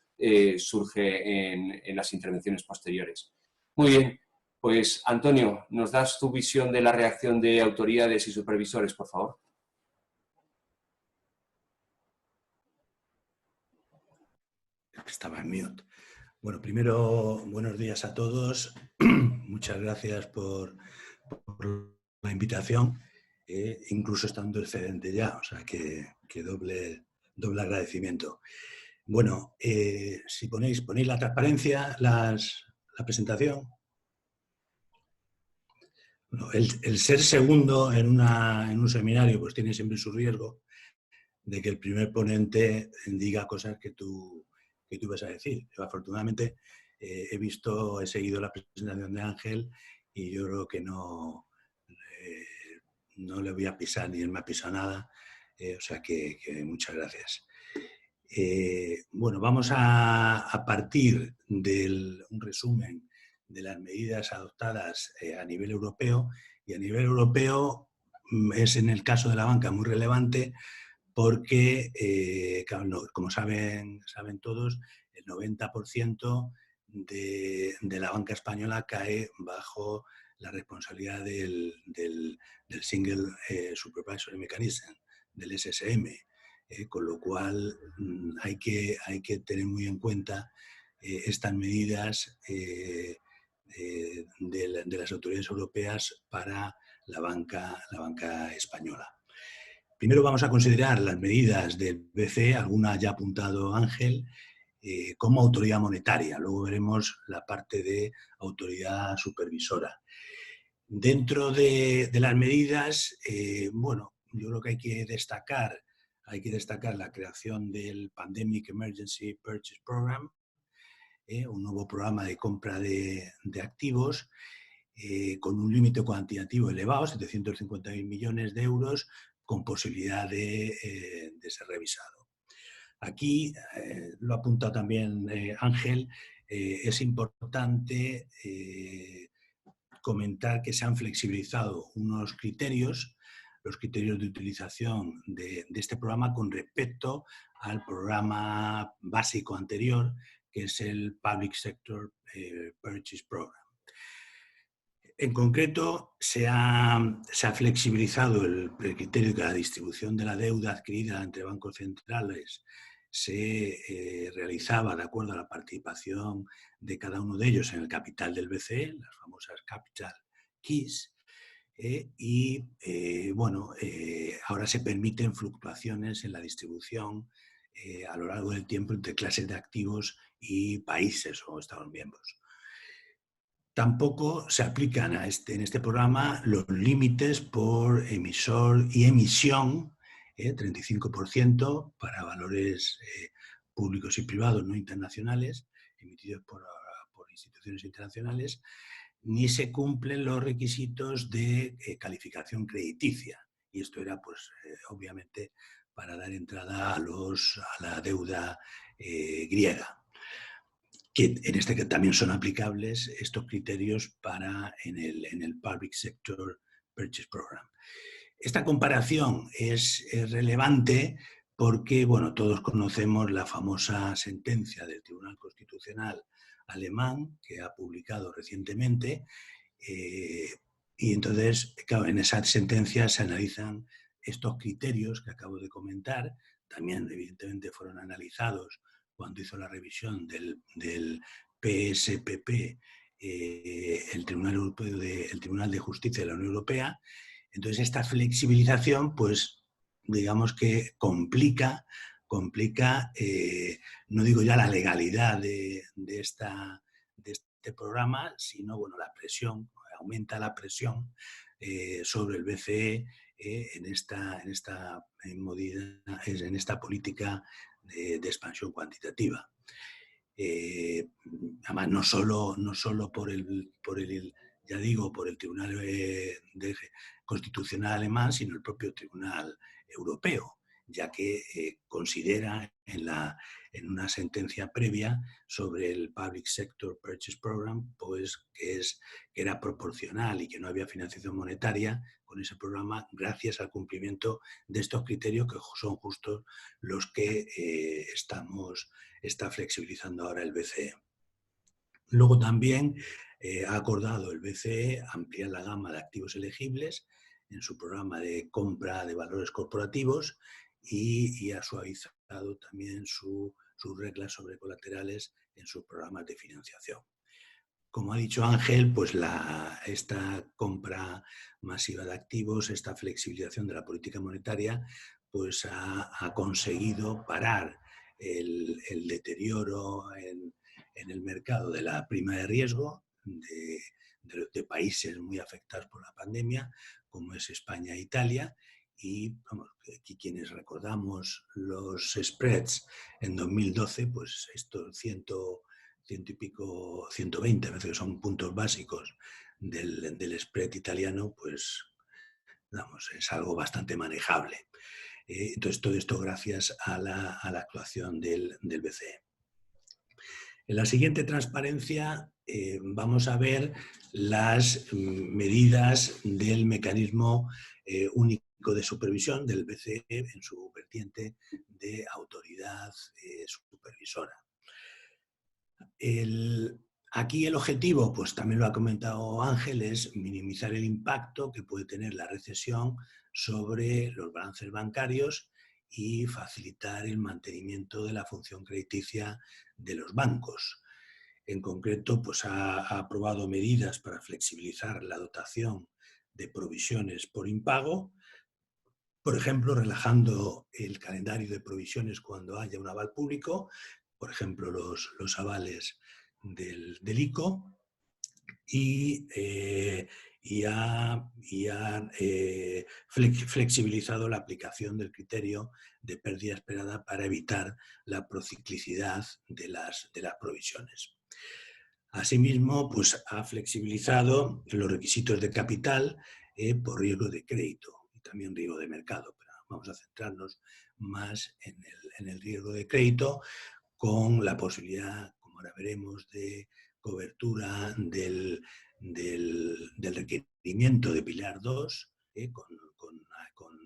surge en las intervenciones posteriores. Muy bien, pues Antonio, ¿nos das tu visión de la reacción de autoridades y supervisores, por favor? Estaba en mute. Bueno, primero, buenos días a todos. Muchas gracias por la invitación, incluso estando excedente ya, o sea que doble agradecimiento. Bueno, si ponéis la transparencia, la presentación. Bueno, el ser segundo en un seminario pues tiene siempre su riesgo de que el primer ponente diga cosas que tú vas a decir. Yo, afortunadamente, he seguido la presentación de Ángel y yo creo que no le voy a pisar ni él me ha pisado nada, o sea que muchas gracias. Bueno, vamos a partir de un resumen de las medidas adoptadas a nivel europeo, y a nivel europeo es en el caso de la banca muy relevante porque, como saben todos, el 90% de la banca española cae bajo la responsabilidad del Single Supervisory Mechanism, del SSM, con lo cual hay que tener muy en cuenta estas medidas de las autoridades europeas para la banca española. Primero vamos a considerar las medidas del BCE, alguna ya ha apuntado Ángel, como autoridad monetaria. Luego veremos la parte de autoridad supervisora. Dentro de las medidas, bueno, yo creo que hay que destacar la creación del Pandemic Emergency Purchase Program, un nuevo programa de compra de activos, con un límite cuantitativo elevado, 750.000 millones de euros, con posibilidad de ser revisado. Aquí, lo ha apuntado también Ángel, es importante comentar que se han flexibilizado unos criterios, los criterios de utilización de este programa con respecto al programa básico anterior, que es el Public Sector Purchase Program. En concreto, se ha flexibilizado el criterio de la distribución de la deuda adquirida entre bancos centrales se realizaba de acuerdo a la participación de cada uno de ellos en el capital del BCE, las famosas Capital Keys, ahora se permiten fluctuaciones en la distribución a lo largo del tiempo entre clases de activos y países o Estados miembros. Tampoco se aplican en este programa los límites por emisor y emisión, 35% para valores públicos y privados no internacionales, emitidos por instituciones internacionales, ni se cumplen los requisitos de calificación crediticia. Y esto era, pues, obviamente, para dar entrada a la deuda griega. Que en este que también son aplicables estos criterios en el Public Sector Purchase Program. Esta comparación es relevante porque, bueno, todos conocemos la famosa sentencia del Tribunal Constitucional alemán que ha publicado recientemente y entonces, claro, en esa sentencia se analizan estos criterios que acabo de comentar, también evidentemente fueron analizados cuando hizo la revisión del PSPP, el Tribunal de Justicia de la Unión Europea. Entonces, esta flexibilización, pues, digamos que complica, no digo ya la legalidad de este programa, sino, bueno, la presión, aumenta la presión sobre el BCE en esta política de expansión cuantitativa. Además, no solo por el Tribunal Constitucional alemán, sino el propio Tribunal Europeo, ya que considera en una sentencia previa sobre el Public Sector Purchase Program, pues que era proporcional y que no había financiación monetaria con ese programa gracias al cumplimiento de estos criterios que son justos los que está flexibilizando ahora el BCE. Luego también ha acordado el BCE ampliar la gama de activos elegibles en su programa de compra de valores corporativos y ha suavizado también sus reglas sobre colaterales en sus programas de financiación. Como ha dicho Ángel, pues esta compra masiva de activos, esta flexibilización de la política monetaria, pues ha conseguido parar el deterioro en el mercado de la prima de riesgo de países muy afectados por la pandemia, como es España e Italia, y aquí quienes recordamos los spreads en 2012, pues estos 100 y pico, 120, a veces son puntos básicos del spread italiano, pues vamos, es algo bastante manejable. Entonces, todo esto gracias a la actuación del BCE. En la siguiente transparencia vamos a ver las medidas del mecanismo único de supervisión del BCE en su vertiente de autoridad supervisora. Aquí el objetivo, pues también lo ha comentado Ángel, es minimizar el impacto que puede tener la recesión sobre los balances bancarios y facilitar el mantenimiento de la función crediticia de los bancos. En concreto, pues ha aprobado medidas para flexibilizar la dotación de provisiones por impago, por ejemplo, relajando el calendario de provisiones cuando haya un aval público, por ejemplo, los avales del ICO, y ha flexibilizado la aplicación del criterio de pérdida esperada para evitar la prociclicidad de las provisiones. Asimismo, pues ha flexibilizado los requisitos de capital por riesgo de crédito y también riesgo de mercado, pero vamos a centrarnos más en el riesgo de crédito, con la posibilidad, como ahora veremos, de cobertura del requerimiento de Pilar 2 con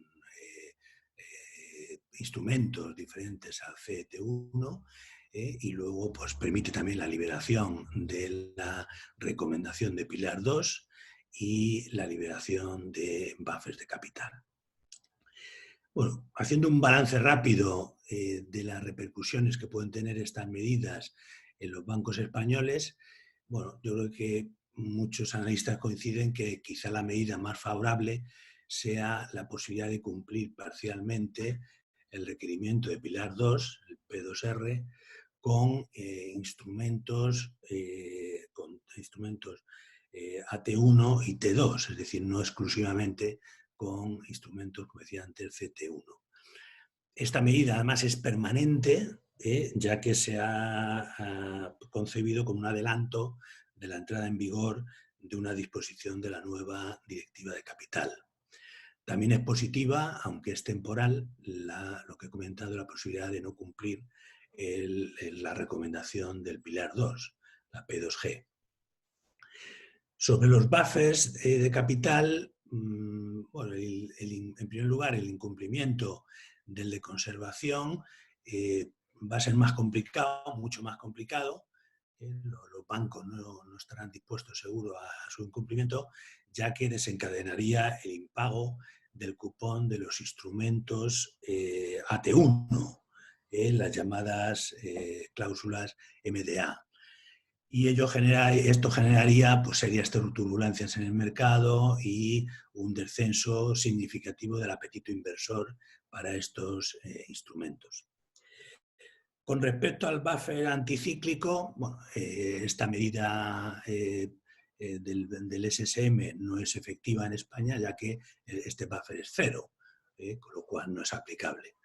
instrumentos diferentes al CET1 y luego pues, permite también la liberación de la recomendación de Pilar 2 y la liberación de buffers de capital. Bueno, haciendo un balance rápido de las repercusiones que pueden tener estas medidas en los bancos españoles, bueno, yo creo que muchos analistas coinciden que quizá la medida más favorable sea la posibilidad de cumplir parcialmente el requerimiento de Pilar 2, el P2R, con instrumentos AT1 y T2, es decir, no exclusivamente con instrumentos, como decía antes, CT1. Esta medida además es permanente, ya que se ha concebido como un adelanto de la entrada en vigor de una disposición de la nueva Directiva de Capital. También es positiva, aunque es temporal, lo que he comentado, la posibilidad de no cumplir la recomendación del Pilar 2, la P2G. Sobre los buffers de capital, bueno, en primer lugar, el incumplimiento del de conservación va a ser más complicado, mucho más complicado. Los bancos no estarán dispuestos seguro a su incumplimiento, ya que desencadenaría el impago del cupón de los instrumentos AT1, las llamadas cláusulas MDA. Y esto generaría pues, serias turbulencias en el mercado y un descenso significativo del apetito inversor para estos instrumentos. Con respecto al buffer anticíclico, bueno, esta medida del SSM no es efectiva en España, ya que este buffer es cero, con lo cual no es aplicable.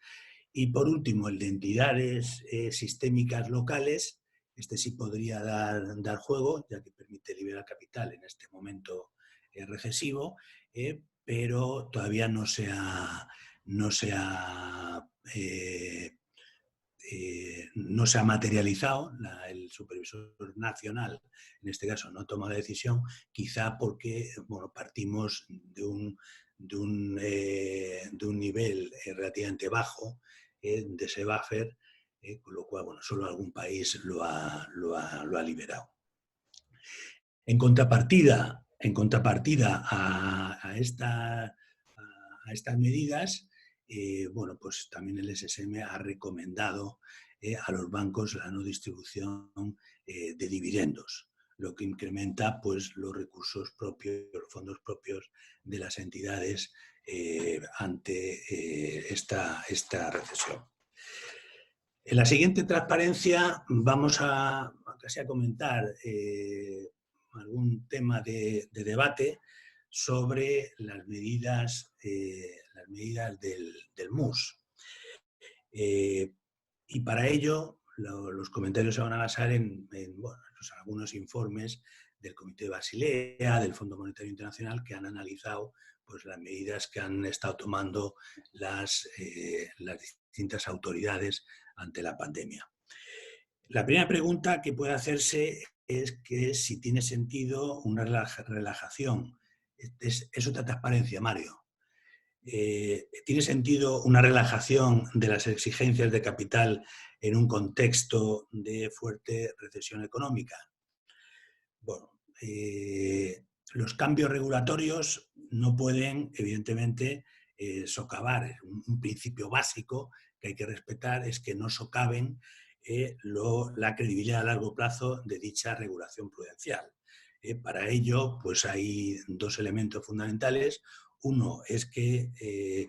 Y por último, el de entidades sistémicas locales. Este sí podría dar juego, ya que permite liberar capital en este momento recesivo, pero todavía no se ha materializado. El supervisor nacional, en este caso, no toma la decisión, quizá porque bueno, partimos de un nivel relativamente bajo de ese buffer, con lo cual bueno, solo algún país lo ha liberado. En contrapartida a estas medidas, bueno, pues también el SSM ha recomendado a los bancos la no distribución de dividendos, lo que incrementa pues, los recursos propios, los fondos propios de las entidades ante esta recesión. En la siguiente transparencia vamos a casi a comentar algún tema de debate sobre las medidas del MUS. Y para ello los comentarios se van a basar en bueno, pues algunos informes del Comité de Basilea, del Fondo Monetario Internacional, que han analizado pues, las medidas que han estado tomando las distintas autoridades ante la pandemia. La primera pregunta que puede hacerse es que si tiene sentido una relajación. Es otra transparencia, Mario. ¿Tiene sentido una relajación de las exigencias de capital en un contexto de fuerte recesión económica? Bueno, los cambios regulatorios no pueden, evidentemente, socavar. Un principio básico que hay que respetar es que no socaven la credibilidad a largo plazo de dicha regulación prudencial. Para ello, pues hay dos elementos fundamentales. Uno es que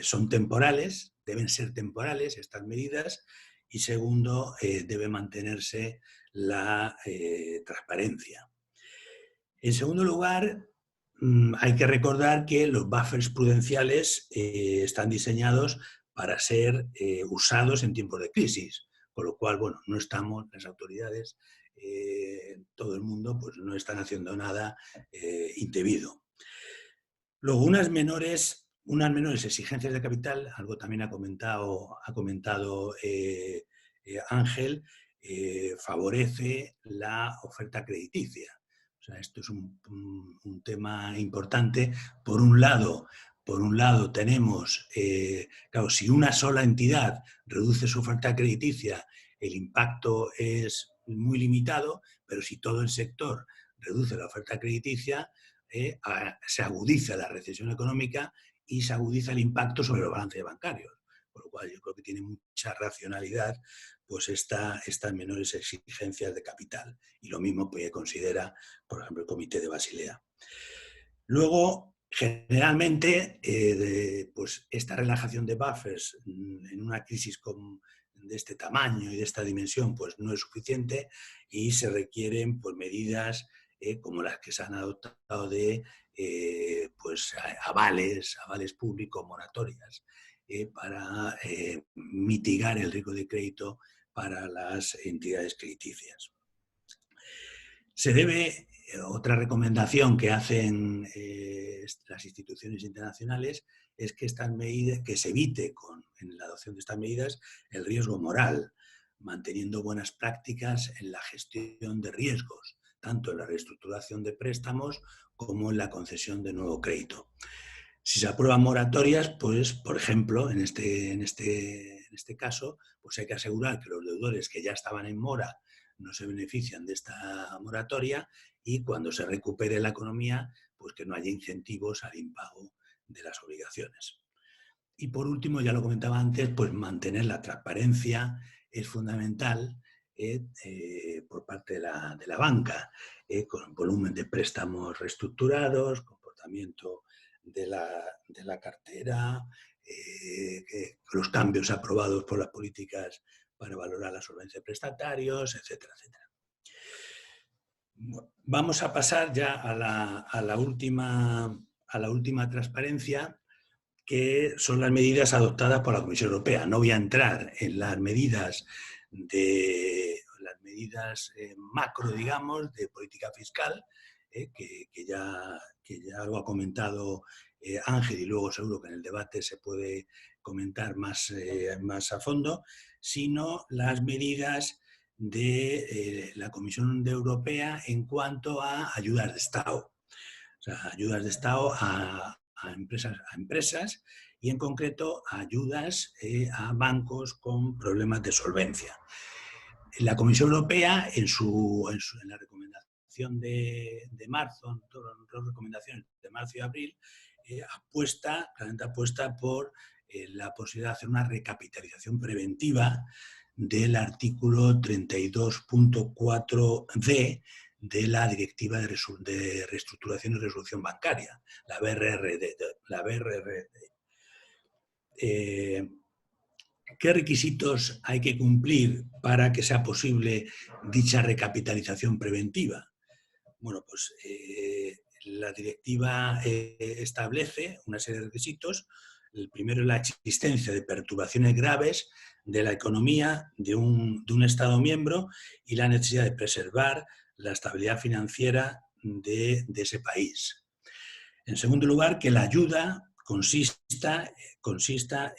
son temporales, deben ser temporales estas medidas, y segundo, debe mantenerse la transparencia. En segundo lugar, hay que recordar que los buffers prudenciales están diseñados para ser usados en tiempos de crisis, con lo cual, bueno, no estamos, las autoridades, todo el mundo, pues no están haciendo nada indebido. Luego, unas menores exigencias de capital, algo también ha comentado Ángel, favorece la oferta crediticia. O sea, esto es un tema importante. Por un lado tenemos, claro, si una sola entidad reduce su oferta crediticia, el impacto es muy limitado, pero si todo el sector reduce la oferta crediticia, se agudiza la recesión económica y se agudiza el impacto sobre los balances bancarios. Por lo cual yo creo que tiene mucha racionalidad pues estas menores exigencias de capital. Y lo mismo pues, considera, por ejemplo, el Comité de Basilea. Luego, generalmente, pues esta relajación de buffers en una crisis de este tamaño y de esta dimensión pues no es suficiente y se requieren pues, medidas como las que se han adoptado de pues, avales públicos, moratorias, para mitigar el riesgo de crédito para las entidades crediticias. Se debe, otra recomendación que hacen las instituciones internacionales es que estas medidas, que se evite en la adopción de estas medidas el riesgo moral, manteniendo buenas prácticas en la gestión de riesgos, tanto en la reestructuración de préstamos como en la concesión de nuevo crédito. Si se aprueban moratorias, pues, por ejemplo, en este caso, pues hay que asegurar que los deudores que ya estaban en mora no se benefician de esta moratoria y cuando se recupere la economía, pues que no haya incentivos al impago de las obligaciones. Y por último, ya lo comentaba antes, pues mantener la transparencia es fundamental por parte de la banca, con volumen de préstamos reestructurados, comportamiento de la cartera, los cambios aprobados por las políticas para valorar la solvencia de prestatarios, etcétera, etcétera. Vamos a pasar ya a la última transparencia, que son las medidas adoptadas por la Comisión Europea. No voy a entrar en las medidas macro, digamos, de política fiscal, que ya lo ha comentado Ángel, y luego seguro que en el debate se puede comentar más a fondo, sino las medidas de la Comisión Europea en cuanto a ayudas de Estado. O sea, ayudas de Estado a empresas y en concreto ayudas a bancos con problemas de solvencia. La Comisión Europea en la recomendación de marzo, todas las recomendaciones de marzo y abril, claramente apuesta por la posibilidad de hacer una recapitalización preventiva del artículo 32.4d de la Directiva de Reestructuración y Resolución Bancaria, la BRRD. ¿Qué requisitos hay que cumplir para que sea posible dicha recapitalización preventiva? Bueno, pues la directiva establece una serie de requisitos. El primero es la existencia de perturbaciones graves de la economía de un Estado miembro y la necesidad de preservar la estabilidad financiera de ese país. En segundo lugar, que la ayuda consista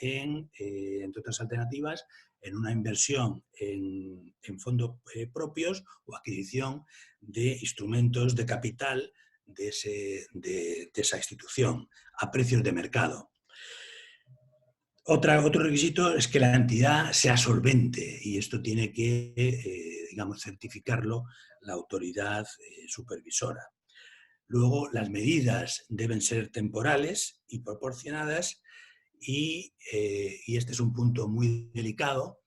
en, entre otras alternativas, en una inversión en fondos propios o adquisición de instrumentos de capital de esa institución a precios de mercado. Otro requisito es que la entidad sea solvente y esto tiene que, digamos, certificarlo la autoridad supervisora. Luego, las medidas deben ser temporales y proporcionadas y este es un punto muy delicado.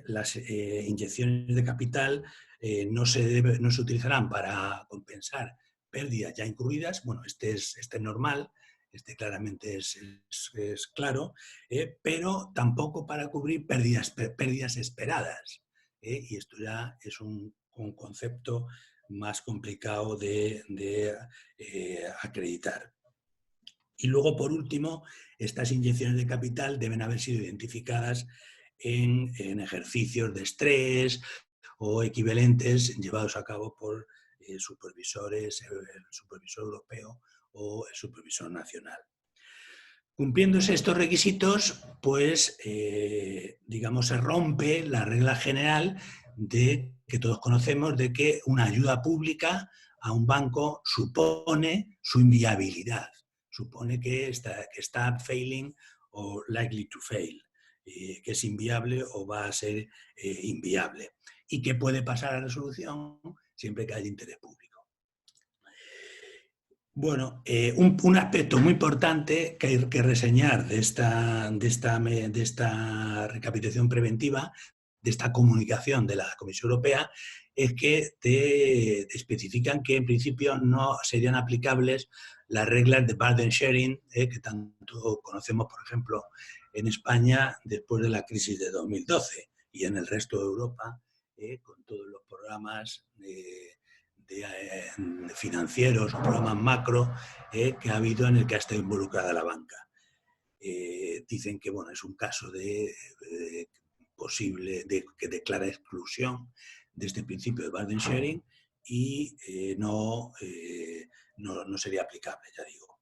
Las inyecciones de capital no se utilizarán para compensar pérdidas ya incurridas. Bueno, este es normal. Claramente es claro, pero tampoco para cubrir pérdidas esperadas. Y esto ya es un concepto más complicado de acreditar. Y luego, por último, estas inyecciones de capital deben haber sido identificadas en ejercicios de estrés o equivalentes llevados a cabo por supervisores, el supervisor europeo o el supervisor nacional. Cumpliéndose estos requisitos, pues, digamos, se rompe la regla general que todos conocemos de que una ayuda pública a un banco supone su inviabilidad, supone que está failing o likely to fail, que es inviable o va a ser inviable y que puede pasar a resolución siempre que haya interés público. Bueno, un aspecto muy importante que hay que reseñar de esta recapitulación preventiva, de esta comunicación de la Comisión Europea, es que te especifican que en principio no serían aplicables las reglas de burden sharing, que tanto conocemos, por ejemplo, en España después de la crisis de 2012 y en el resto de Europa, con todos los programas financieros o programas macro que ha habido en el que ha estado involucrada la banca. Dicen que bueno, es un caso de posible que declara exclusión de este principio de burden sharing y no sería aplicable, ya digo.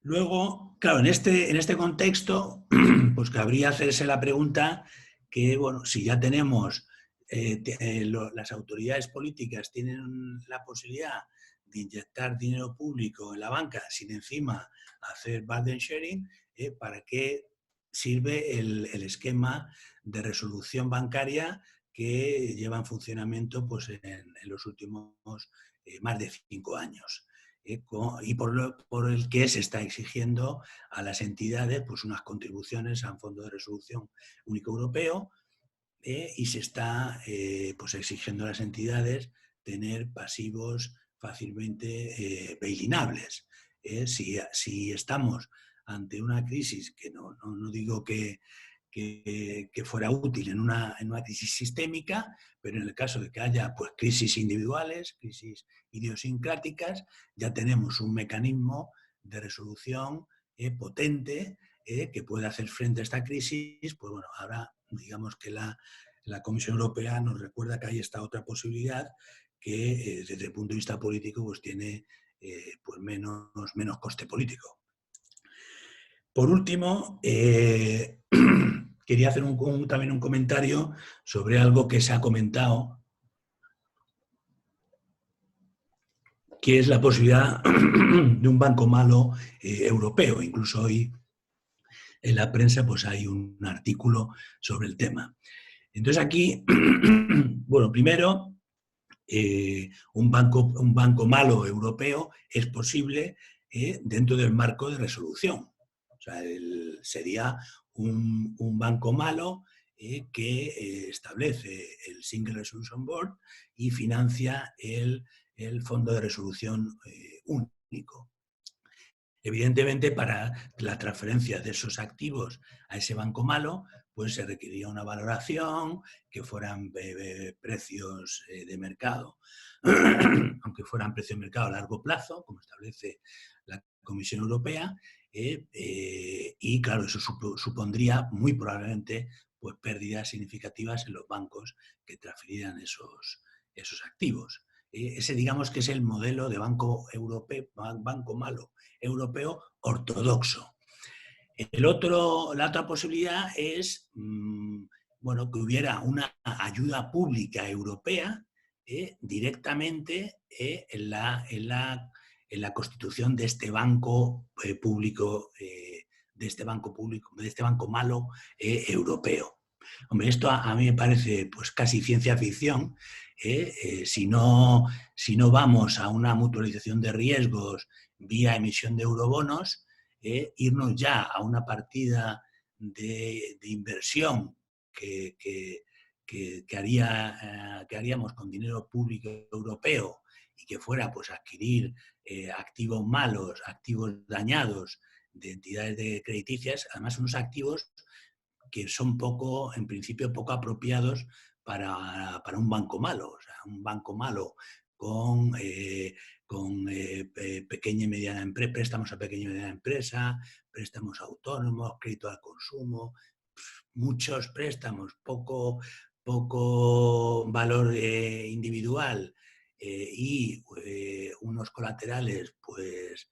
Luego, claro, en este contexto, pues cabría hacerse la pregunta que, bueno, si ya tenemos, las autoridades políticas tienen la posibilidad de inyectar dinero público en la banca sin encima hacer burden sharing, ¿para qué sirve el esquema de resolución bancaria que lleva en funcionamiento pues, en los últimos más de 5 años? Y por el que se está exigiendo a las entidades pues unas contribuciones a un fondo de resolución único europeo, y se está pues exigiendo a las entidades tener pasivos fácilmente bailinables. Si estamos ante una crisis, que no digo que fuera útil en una crisis sistémica, pero en el caso de que haya pues, crisis individuales, crisis idiosincráticas, ya tenemos un mecanismo de resolución potente que puede hacer frente a esta crisis. Pues bueno, ahora digamos que la Comisión Europea nos recuerda que hay esta otra posibilidad que desde el punto de vista político pues tiene pues menos coste político. Por último, quería hacer también un comentario sobre algo que se ha comentado, que es la posibilidad de un banco malo europeo. Incluso hoy en la prensa pues hay un artículo sobre el tema. Entonces aquí, bueno, primero, un banco malo europeo es posible dentro del marco de resolución. O sea, sería un banco malo que establece el Single Resolution Board y financia el fondo de resolución único. Evidentemente, para la transferencia de esos activos a ese banco malo, pues se requeriría una valoración, que fueran precios de mercado, aunque fueran precios de mercado a largo plazo, como establece la Comisión Europea, y claro, eso supondría muy probablemente pues, pérdidas significativas en los bancos que transferirían esos activos. Ese digamos que es el modelo de banco malo europeo ortodoxo. La otra posibilidad es bueno, que hubiera una ayuda pública europea directamente en la constitución de este banco público, de este banco malo europeo. Hombre, esto a mí me parece pues casi ciencia ficción. Si no vamos a una mutualización de riesgos vía emisión de eurobonos, irnos ya a una partida de inversión que haríamos con dinero público europeo y que fuera pues adquirir activos malos, activos dañados de entidades crediticias, además unos activos que son en principio poco apropiados para un banco malo. O sea, un banco malo con pequeña y mediana empresa, préstamos a pequeña y mediana empresa, préstamos autónomos, crédito al consumo, muchos préstamos, poco valor individual y unos colaterales pues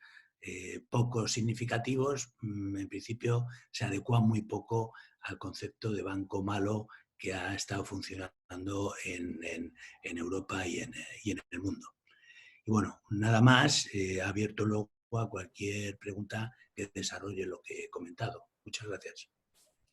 poco significativos, en principio se adecuan muy poco al concepto de banco malo que ha estado funcionando en Europa y en el mundo. Y bueno, nada más, abierto luego a cualquier pregunta que desarrolle lo que he comentado. Muchas gracias.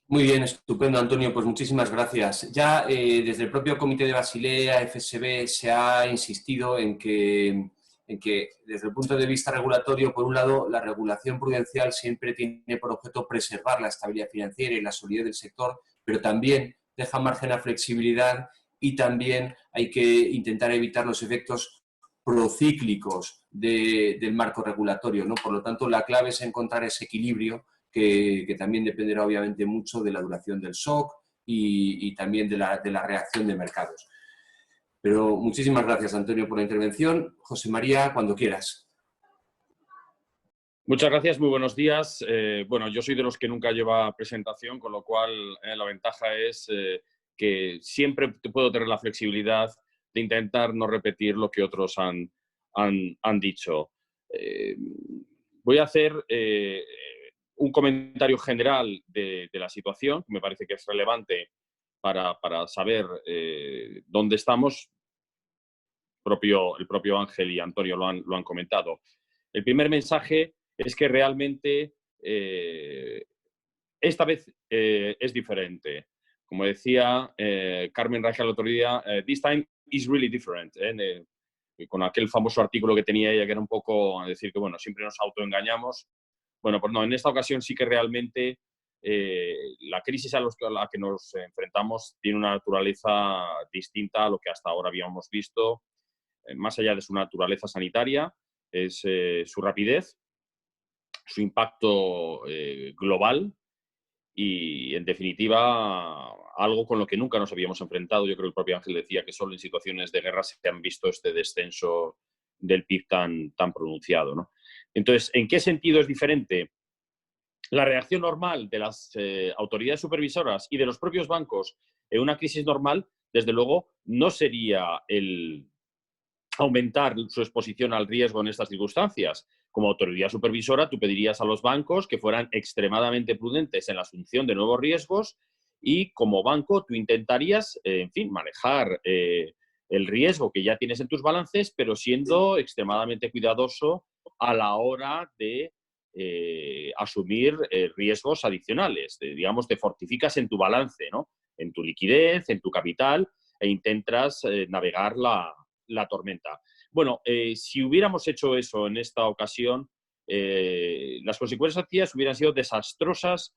Muy bien, estupendo, Antonio. Pues muchísimas gracias. Ya desde el propio Comité de Basilea, FSB, se ha insistido en que en que desde el punto de vista regulatorio, por un lado, la regulación prudencial siempre tiene por objeto preservar la estabilidad financiera y la solidez del sector, pero también deja margen a flexibilidad y también hay que intentar evitar los efectos procíclicos del marco regulatorio, ¿no? Por lo tanto, la clave es encontrar ese equilibrio que también dependerá obviamente mucho de la duración del shock y también de la reacción de mercados. Pero muchísimas gracias, Antonio, por la intervención. José María, cuando quieras. Muchas gracias, muy buenos días. Bueno, yo soy de los que nunca lleva presentación, con lo cual la ventaja es que siempre puedo tener la flexibilidad de intentar no repetir lo que otros han dicho. Voy a hacer un comentario general de la situación, que me parece que es relevante para saber dónde estamos. El propio Ángel y Antonio lo han comentado. El primer mensaje es que realmente esta vez es diferente. Como decía Carmen Raja el otro día, this time is really different. Con aquel famoso artículo que tenía ella, que era un poco a decir que, bueno, siempre nos autoengañamos. Bueno, pues no, en esta ocasión sí que realmente la crisis a la que nos enfrentamos tiene una naturaleza distinta a lo que hasta ahora habíamos visto, más allá de su naturaleza sanitaria, es su rapidez, su impacto global y, en definitiva, algo con lo que nunca nos habíamos enfrentado. Yo creo que el propio Ángel decía que solo en situaciones de guerra se han visto este descenso del PIB tan pronunciado, ¿no? Entonces, ¿en qué sentido es diferente? La reacción normal de las autoridades supervisoras y de los propios bancos en una crisis normal, desde luego, no sería el aumentar su exposición al riesgo en estas circunstancias. Como autoridad supervisora, tú pedirías a los bancos que fueran extremadamente prudentes en la asunción de nuevos riesgos y, como banco, tú intentarías, en fin, manejar el riesgo que ya tienes en tus balances, pero siendo extremadamente cuidadoso a la hora de asumir riesgos adicionales. Digamos, te fortificas en tu balance, ¿no? En tu liquidez, en tu capital, e intentas navegar la tormenta. Bueno, si hubiéramos hecho eso en esta ocasión, las consecuencias hubieran sido desastrosas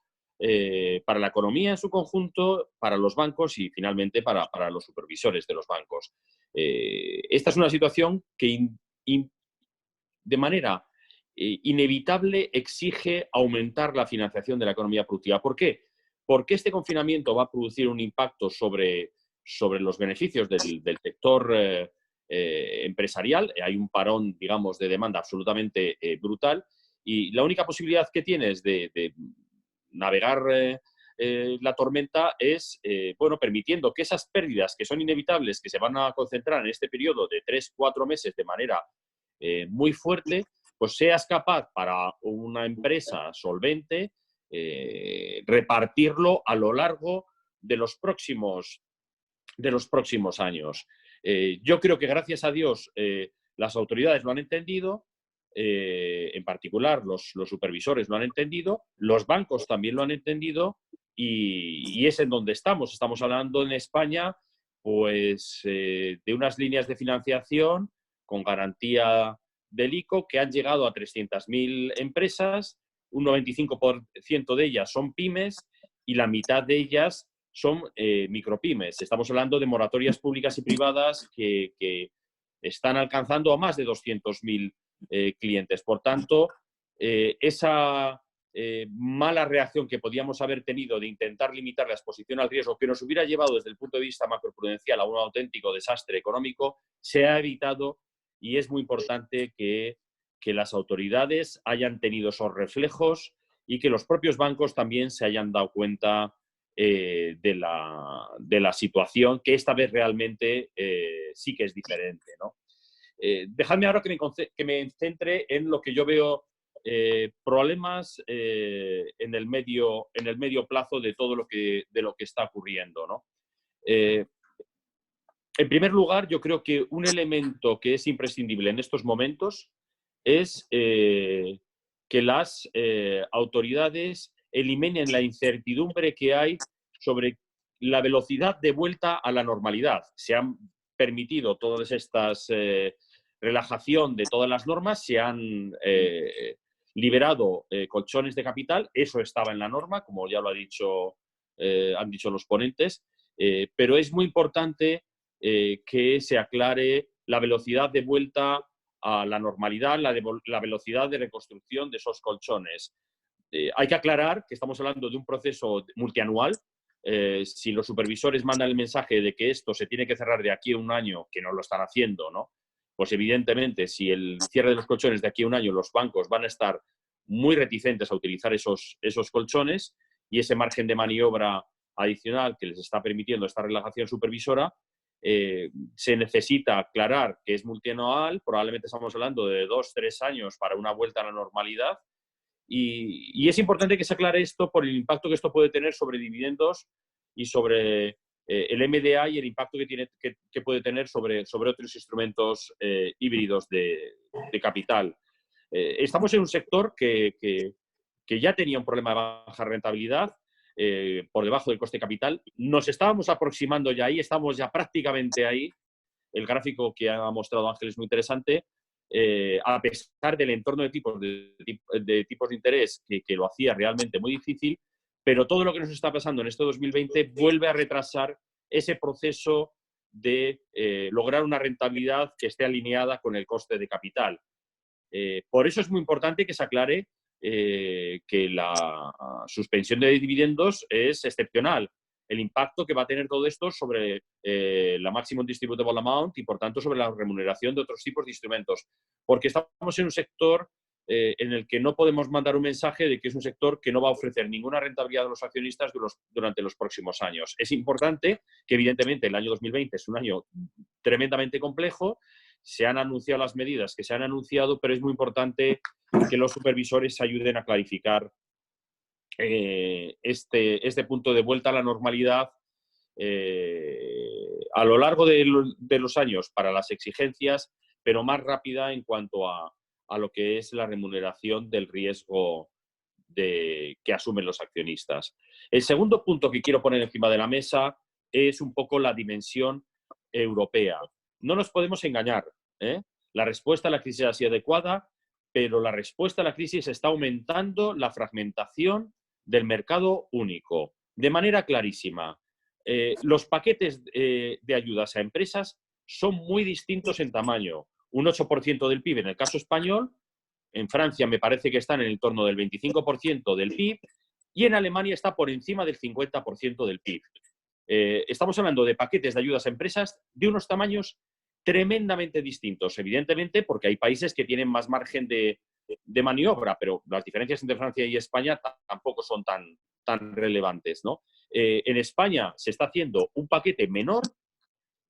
para la economía en su conjunto, para los bancos y finalmente para los supervisores de los bancos. Esta es una situación que de manera inevitable exige aumentar la financiación de la economía productiva. ¿Por qué? Porque este confinamiento va a producir un impacto sobre los beneficios del sector empresarial. Hay un parón, digamos, de demanda absolutamente brutal y la única posibilidad que tienes de navegar la tormenta es, bueno, permitiendo que esas pérdidas que son inevitables, que se van a concentrar en este periodo de 3-4 meses de manera muy fuerte, pues seas capaz para una empresa solvente repartirlo a lo largo de los próximos años. Yo creo que, gracias a Dios, las autoridades lo han entendido, en particular los supervisores lo han entendido, los bancos también lo han entendido y es en donde estamos. Estamos hablando en España pues, de unas líneas de financiación con garantía del ICO que han llegado a 300.000 empresas, un 95% de ellas son pymes y la mitad de ellas son micropymes. Estamos hablando de moratorias públicas y privadas que están alcanzando a más de 200.000 clientes. Por tanto, esa mala reacción que podíamos haber tenido de intentar limitar la exposición al riesgo, que nos hubiera llevado desde el punto de vista macroprudencial a un auténtico desastre económico, se ha evitado y es muy importante que las autoridades hayan tenido esos reflejos y que los propios bancos también se hayan dado cuenta de la situación, que esta vez realmente sí que es diferente, ¿no? Dejadme ahora que me centre en lo que yo veo problemas en el medio plazo de todo lo que está ocurriendo, ¿no? En primer lugar, yo creo que un elemento que es imprescindible en estos momentos es que las autoridades eliminen la incertidumbre que hay sobre la velocidad de vuelta a la normalidad. Se han permitido todas estas relajación de todas las normas, se han liberado colchones de capital. Eso estaba en la norma, como ya lo han dicho los ponentes, pero es muy importante que se aclare la velocidad de vuelta a la normalidad, la velocidad de reconstrucción de esos colchones. Hay que aclarar que estamos hablando de un proceso multianual. Si los supervisores mandan el mensaje de que esto se tiene que cerrar de aquí a un año, que no lo están haciendo, ¿no? Pues evidentemente, si el cierre de los colchones de aquí a un año, los bancos van a estar muy reticentes a utilizar esos colchones, y ese margen de maniobra adicional que les está permitiendo esta relajación supervisora, se necesita aclarar que es multianual. Probablemente estamos hablando de 2-3 años para una vuelta a la normalidad, y es importante que se aclare esto por el impacto que esto puede tener sobre dividendos y sobre el MDA, y el impacto que puede tener sobre otros instrumentos híbridos de capital. Estamos en un sector que ya tenía un problema de baja rentabilidad, por debajo del coste de capital. Nos estábamos aproximando ya ahí, estamos ya prácticamente ahí. El gráfico que ha mostrado Ángel es muy interesante. A pesar del entorno de tipos de interés que lo hacía realmente muy difícil, pero todo lo que nos está pasando en este 2020 vuelve a retrasar ese proceso de lograr una rentabilidad que esté alineada con el coste de capital. Por eso es muy importante que se aclare que la suspensión de dividendos es excepcional. El impacto que va a tener todo esto sobre la Maximum Distributable Amount y, por tanto, sobre la remuneración de otros tipos de instrumentos. Porque estamos en un sector en el que no podemos mandar un mensaje de que es un sector que no va a ofrecer ninguna rentabilidad a los accionistas durante los próximos años. Es importante que, evidentemente, el año 2020 es un año tremendamente complejo. Se han anunciado las medidas que se han anunciado, pero es muy importante que los supervisores ayuden a clarificar este punto de vuelta a la normalidad a lo largo de los años para las exigencias, pero más rápida en cuanto a lo que es la remuneración del riesgo que asumen los accionistas. El segundo punto que quiero poner encima de la mesa es un poco la dimensión europea. No nos podemos engañar, ¿eh? La respuesta a la crisis ha sido adecuada, pero la respuesta a la crisis está aumentando la fragmentación del mercado único, de manera clarísima. Los paquetes de ayudas a empresas son muy distintos en tamaño. Un 8% del PIB en el caso español, en Francia me parece que están en el torno del 25% del PIB, y en Alemania está por encima del 50% del PIB. Estamos hablando de paquetes de ayudas a empresas de unos tamaños tremendamente distintos, evidentemente, porque hay países que tienen más margen de maniobra, pero las diferencias entre Francia y España tampoco son tan relevantes, ¿no? En España se está haciendo un paquete menor,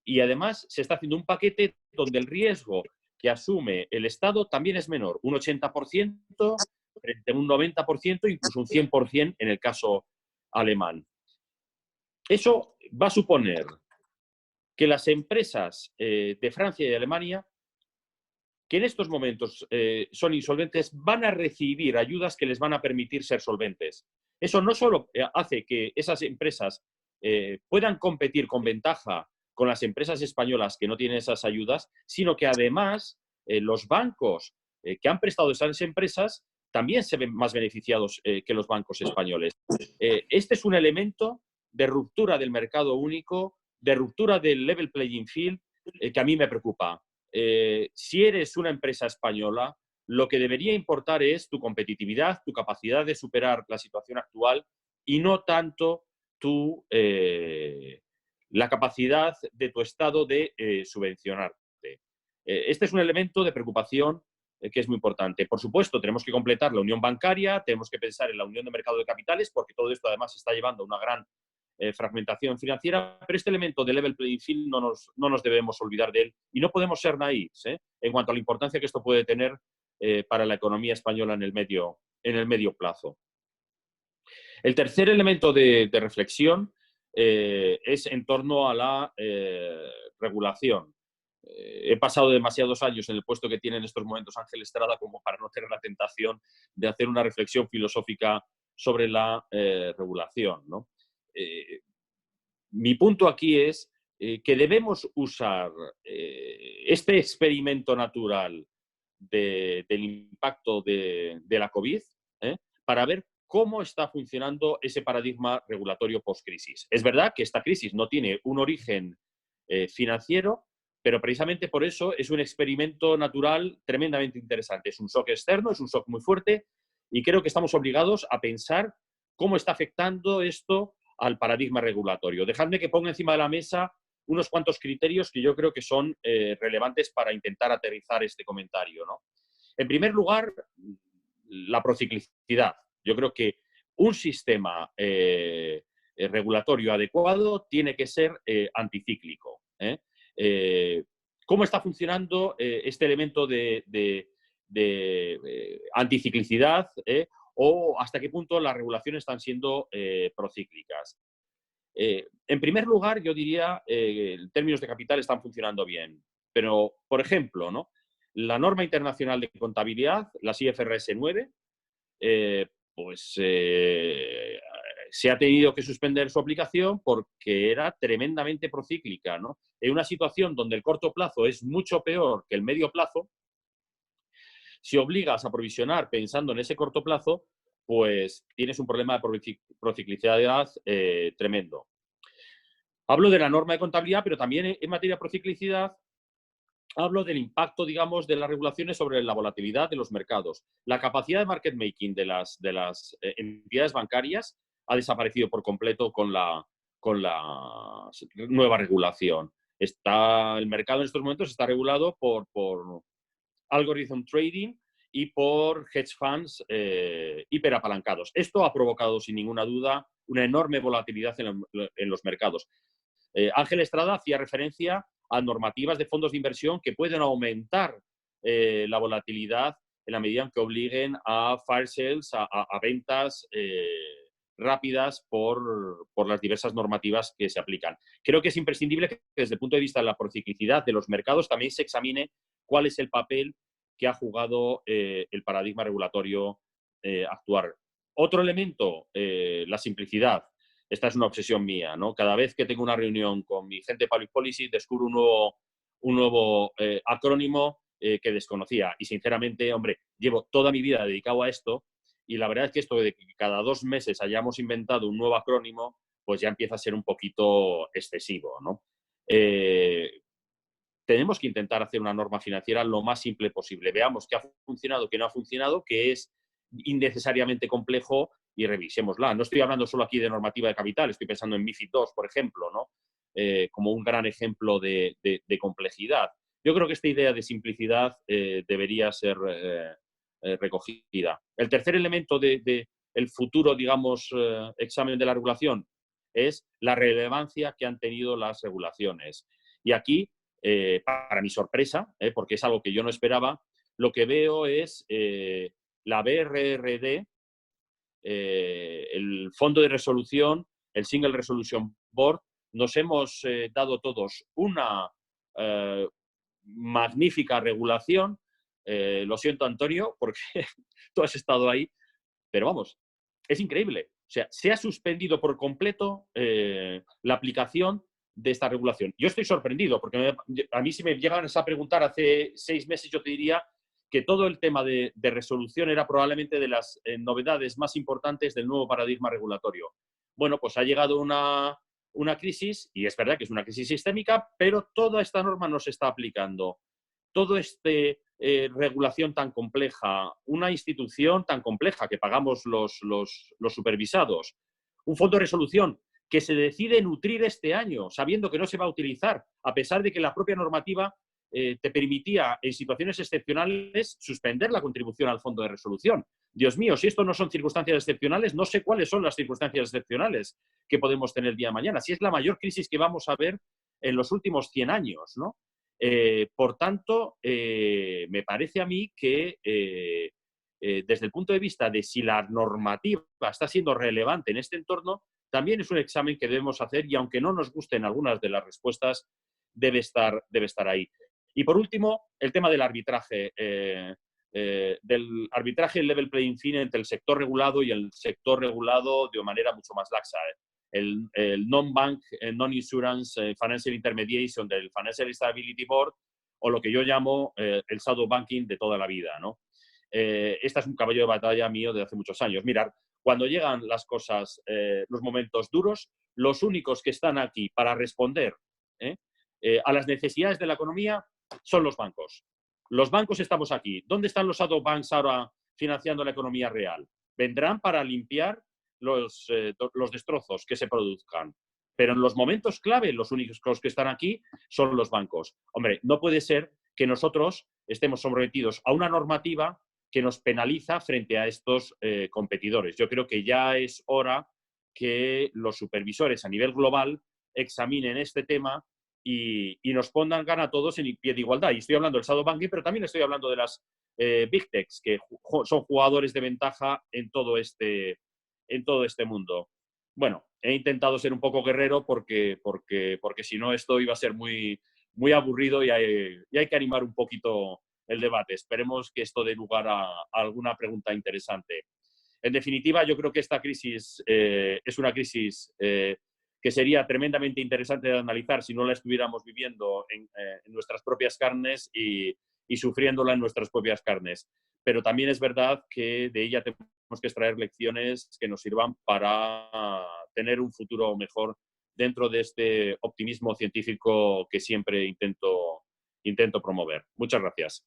y además se está haciendo un paquete donde el riesgo que asume el Estado también es menor, un 80% frente a un 90%, incluso un 100% en el caso alemán. Eso va a suponer que las empresas de Francia y de Alemania, que en estos momentos son insolventes, van a recibir ayudas que les van a permitir ser solventes. Eso no solo hace que esas empresas puedan competir con ventaja con las empresas españolas que no tienen esas ayudas, sino que además los bancos que han prestado esas empresas también se ven más beneficiados que los bancos españoles. Este es un elemento de ruptura del mercado único, de ruptura del level playing field, que a mí me preocupa. Si eres una empresa española, lo que debería importar es tu competitividad, tu capacidad de superar la situación actual, y no tanto la capacidad de tu Estado de subvencionarte. Este es un elemento de preocupación que es muy importante. Por supuesto, tenemos que completar la unión bancaria, tenemos que pensar en la unión de mercado de capitales, porque todo esto además está llevando a una gran fragmentación financiera, pero este elemento de level playing field no nos debemos olvidar de él, y no podemos ser naïfs en cuanto a la importancia que esto puede tener para la economía española en el medio plazo. El tercer elemento de reflexión es en torno a la regulación. He pasado demasiados años en el puesto que tiene en estos momentos Ángel Estrada como para no tener la tentación de hacer una reflexión filosófica sobre la regulación, ¿no? Mi punto aquí es que debemos usar este experimento natural del impacto de la COVID para ver cómo está funcionando ese paradigma regulatorio post-crisis. Es verdad que esta crisis no tiene un origen financiero, pero precisamente por eso es un experimento natural tremendamente interesante. Es un shock externo, es un shock muy fuerte y creo que estamos obligados a pensar cómo está afectando esto al paradigma regulatorio. Dejadme que ponga encima de la mesa unos cuantos criterios que yo creo que son relevantes para intentar aterrizar este comentario, ¿no? En primer lugar, la prociclicidad. Yo creo que un sistema regulatorio adecuado tiene que ser anticíclico. ¿Cómo está funcionando este elemento de anticiclicidad? ¿O hasta qué punto las regulaciones están siendo procíclicas? En primer lugar, yo diría en términos de capital están funcionando bien. Pero, por ejemplo, ¿no? La norma internacional de contabilidad, las IFRS 9, se ha tenido que suspender su aplicación porque era tremendamente procíclica, ¿no? En una situación donde el corto plazo es mucho peor que el medio plazo, si obligas a provisionar pensando en ese corto plazo, pues tienes un problema de prociclicidad tremendo. Hablo de la norma de contabilidad, pero también en materia de prociclicidad hablo del impacto, digamos, de las regulaciones sobre la volatilidad de los mercados. La capacidad de market making de las entidades bancarias ha desaparecido por completo con la nueva regulación. El mercado en estos momentos está regulado por algorithm trading y por hedge funds hiperapalancados. Esto ha provocado, sin ninguna duda, una enorme volatilidad en los mercados. Ángel Estrada hacía referencia a normativas de fondos de inversión que pueden aumentar la volatilidad en la medida en que obliguen a fire sales, a ventas rápidas por las diversas normativas que se aplican. Creo que es imprescindible que desde el punto de vista de la prociclicidad de los mercados también se examine cuál es el papel que ha jugado el paradigma regulatorio actual. Otro elemento, la simplicidad. Esta es una obsesión mía, ¿no? Cada vez que tengo una reunión con mi gente de Public Policy descubro un nuevo acrónimo que desconocía. Y sinceramente, hombre, llevo toda mi vida dedicado a esto y la verdad es que esto de que cada 2 meses hayamos inventado un nuevo acrónimo, pues ya empieza a ser un poquito excesivo, ¿no? Tenemos que intentar hacer una norma financiera lo más simple posible. Veamos qué ha funcionado, qué no ha funcionado, qué es innecesariamente complejo y revisémosla. No estoy hablando solo aquí de normativa de capital, estoy pensando en MiFID II, por ejemplo, ¿no? Como un gran ejemplo de complejidad. Yo creo que esta idea de simplicidad debería ser recogida. El tercer elemento del futuro, digamos, examen de la regulación es la relevancia que han tenido las regulaciones. Y aquí, para mi sorpresa, porque es algo que yo no esperaba, lo que veo es la BRRD, el Fondo de Resolución, el Single Resolution Board, nos hemos dado todos una magnífica regulación. Lo siento, Antonio, porque tú has estado ahí, pero vamos, es increíble. O sea, se ha suspendido por completo la aplicación de esta regulación. Yo estoy sorprendido, porque a mí si me llegan a preguntar hace 6 meses, yo te diría que todo el tema de resolución era probablemente de las novedades más importantes del nuevo paradigma regulatorio. Bueno, pues ha llegado una crisis, y es verdad que es una crisis sistémica, pero toda esta norma no se está aplicando. Todo regulación tan compleja, una institución tan compleja que pagamos los supervisados, un fondo de resolución que se decide nutrir este año, sabiendo que no se va a utilizar, a pesar de que la propia normativa te permitía, en situaciones excepcionales, suspender la contribución al fondo de resolución. Dios mío, si esto no son circunstancias excepcionales, no sé cuáles son las circunstancias excepcionales que podemos tener el día de mañana. Si es la mayor crisis que vamos a ver en los últimos 100 años, ¿no? Por tanto, me parece a mí que desde el punto de vista de si la normativa está siendo relevante en este entorno, también es un examen que debemos hacer y aunque no nos gusten algunas de las respuestas, debe estar ahí. Y por último, el tema del arbitraje level playing field entre el sector regulado y el sector regulado de manera mucho más laxa. el non-bank, non-insurance financial intermediation del Financial Stability Board, o lo que yo llamo el shadow banking de toda la vida, ¿no? Este es un caballo de batalla mío de hace muchos años. Mirad, cuando llegan las cosas, los momentos duros, los únicos que están aquí para responder a las necesidades de la economía son los bancos. Los bancos estamos aquí. ¿Dónde están los shadow banks ahora financiando la economía real? Vendrán para limpiar los destrozos que se produzcan. Pero en los momentos clave, los únicos que están aquí son los bancos. Hombre, no puede ser que nosotros estemos sometidos a una normativa que nos penaliza frente a estos competidores. Yo creo que ya es hora que los supervisores a nivel global examinen este tema y nos pongan a todos en pie de igualdad. Y estoy hablando del shadow banking, pero también estoy hablando de las big techs, que son jugadores de ventaja en todo este mundo. Bueno, he intentado ser un poco guerrero porque si no esto iba a ser muy, muy aburrido y hay que animar un poquito el debate. Esperemos que esto dé lugar a alguna pregunta interesante. En definitiva, yo creo que esta crisis es una crisis que sería tremendamente interesante de analizar si no la estuviéramos viviendo en nuestras propias carnes y sufriéndola en nuestras propias carnes. Pero también es verdad que de ella tenemos que extraer lecciones que nos sirvan para tener un futuro mejor dentro de este optimismo científico que siempre intento promover. Muchas gracias.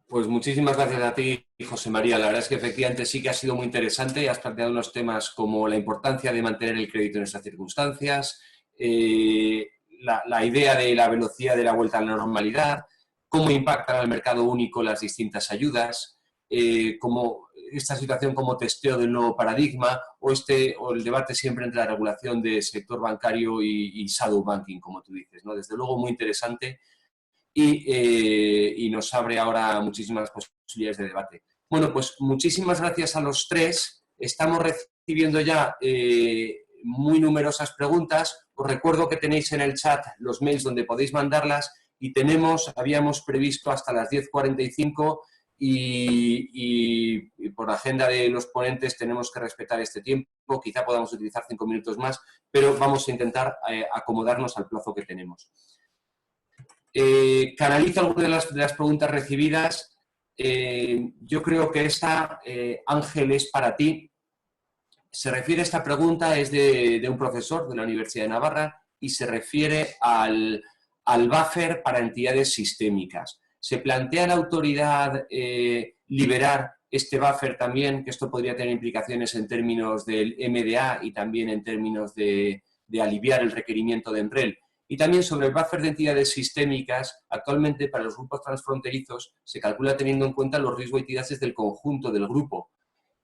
Pues muchísimas gracias a ti, José María. La verdad es que efectivamente sí que ha sido muy interesante y has planteado unos temas como la importancia de mantener el crédito en estas circunstancias, la idea de la velocidad de la vuelta a la normalidad, cómo impactan al mercado único las distintas ayudas, como esta situación como testeo del nuevo paradigma o el debate siempre entre la regulación del sector bancario y shadow banking, como tú dices, ¿no? Desde luego muy interesante. Y nos abre ahora muchísimas posibilidades de debate. Bueno, pues muchísimas gracias a los tres. Estamos recibiendo ya muy numerosas preguntas. Os recuerdo que tenéis en el chat los mails donde podéis mandarlas y habíamos previsto hasta las 10:45 y por agenda de los ponentes tenemos que respetar este tiempo. Quizá podamos utilizar 5 minutos más, pero vamos a intentar acomodarnos al plazo que tenemos. Canalizo algunas de las preguntas recibidas. Yo creo que esta, Ángel, es para ti. Se refiere, esta pregunta es de un profesor de la Universidad de Navarra y se refiere al buffer para entidades sistémicas. ¿Se plantea la autoridad liberar este buffer también? Que esto podría tener implicaciones en términos del MDA y también en términos de aliviar el requerimiento de MREL. Y también sobre el buffer de entidades sistémicas, actualmente para los grupos transfronterizos se calcula teniendo en cuenta los risk-weighted assets del conjunto del grupo.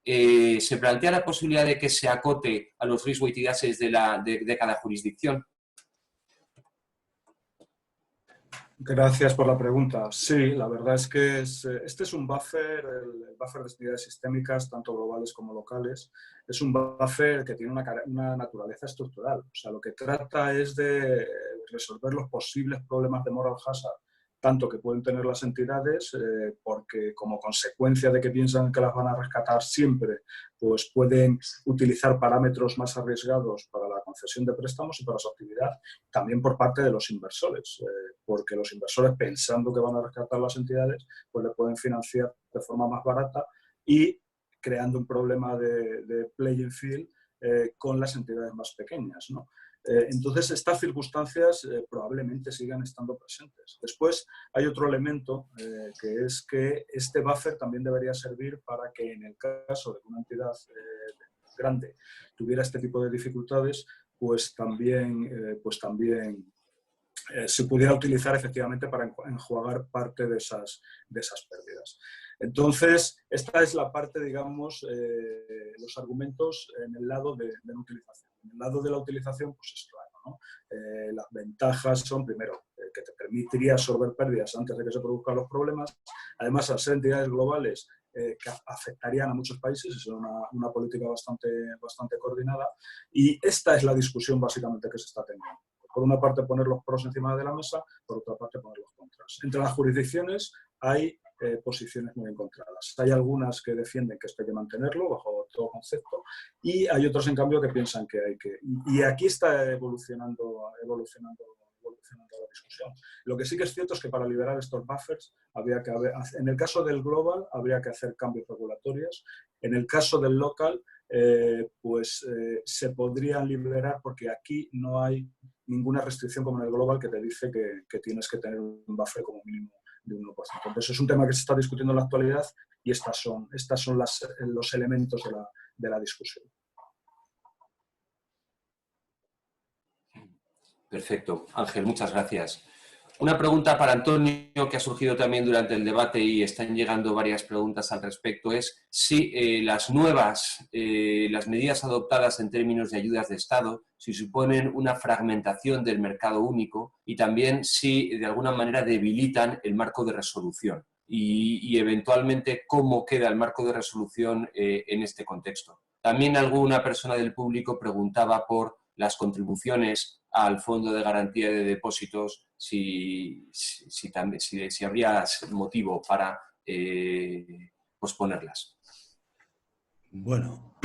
¿Se plantea la posibilidad de que se acote a los risk-weighted assets de cada jurisdicción? Gracias por la pregunta. Sí, la verdad es que este es un buffer, el buffer de entidades sistémicas, tanto globales como locales, es un buffer que tiene una naturaleza estructural. O sea, lo que trata es de resolver los posibles problemas de moral hazard, tanto que pueden tener las entidades, porque como consecuencia de que piensan que las van a rescatar siempre, pues pueden utilizar parámetros más arriesgados para la concesión de préstamos y para su actividad. También por parte de los inversores, porque los inversores, pensando que van a rescatar las entidades, pues le pueden financiar de forma más barata y creando un problema de playing field con las entidades más pequeñas, ¿no? Entonces, estas circunstancias probablemente sigan estando presentes. Después, hay otro elemento que es que este buffer también debería servir para que en el caso de que una entidad grande tuviera este tipo de dificultades, pues también se pudiera utilizar efectivamente para enjuagar parte de esas pérdidas. Entonces, esta es la parte, digamos, los argumentos en el lado de la utilización. En el lado de la utilización, pues es claro, ¿no? Las ventajas son, primero, que te permitiría absorber pérdidas antes de que se produzcan los problemas. Además, al ser entidades globales que afectarían a muchos países, es una política bastante coordinada. Y esta es la discusión básicamente que se está teniendo. Por una parte, poner los pros encima de la mesa, por otra parte, poner los contras. Entre las jurisdicciones hay posiciones muy encontradas. Hay algunas que defienden que esto hay que mantenerlo bajo todo concepto y hay otros, en cambio, que piensan que hay que... Y aquí está evolucionando la discusión. Lo que sí que es cierto es que para liberar estos buffers habría que en el caso del global habría que hacer cambios regulatorios. En el caso del local, se podrían liberar porque aquí no hay ninguna restricción como en el global que te dice que tienes que tener un buffer como mínimo de un 1%. Entonces es un tema que se está discutiendo en la actualidad y estos son los elementos de la discusión. Perfecto. Ángel, muchas gracias. Una pregunta para Antonio, que ha surgido también durante el debate y están llegando varias preguntas al respecto, es si las medidas adoptadas en términos de ayudas de Estado, si suponen una fragmentación del mercado único y también si de alguna manera debilitan el marco de resolución y eventualmente cómo queda el marco de resolución en este contexto. También alguna persona del público preguntaba por las contribuciones al Fondo de Garantía de Depósitos, si habría motivo para posponerlas. Bueno,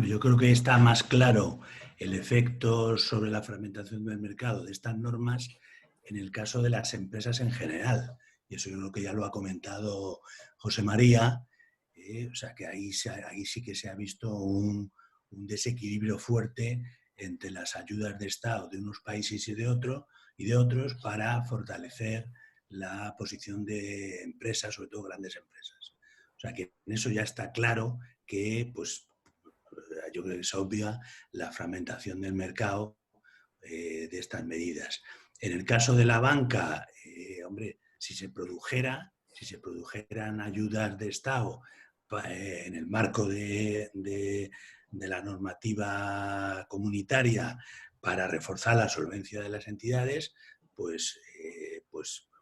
yo creo que está más claro el efecto sobre la fragmentación del mercado de estas normas en el caso de las empresas en general. Y eso yo creo que ya lo ha comentado José María. O sea que ahí sí que se ha visto un desequilibrio fuerte entre las ayudas de Estado de unos países y de otros para fortalecer la posición de empresas, sobre todo grandes empresas. O sea que en eso ya está claro que, pues, yo creo que es obvia la fragmentación del mercado de estas medidas. En el caso de la banca, hombre, si se produjeran ayudas de Estado en el marco de la normativa comunitaria para reforzar la solvencia de las entidades, pues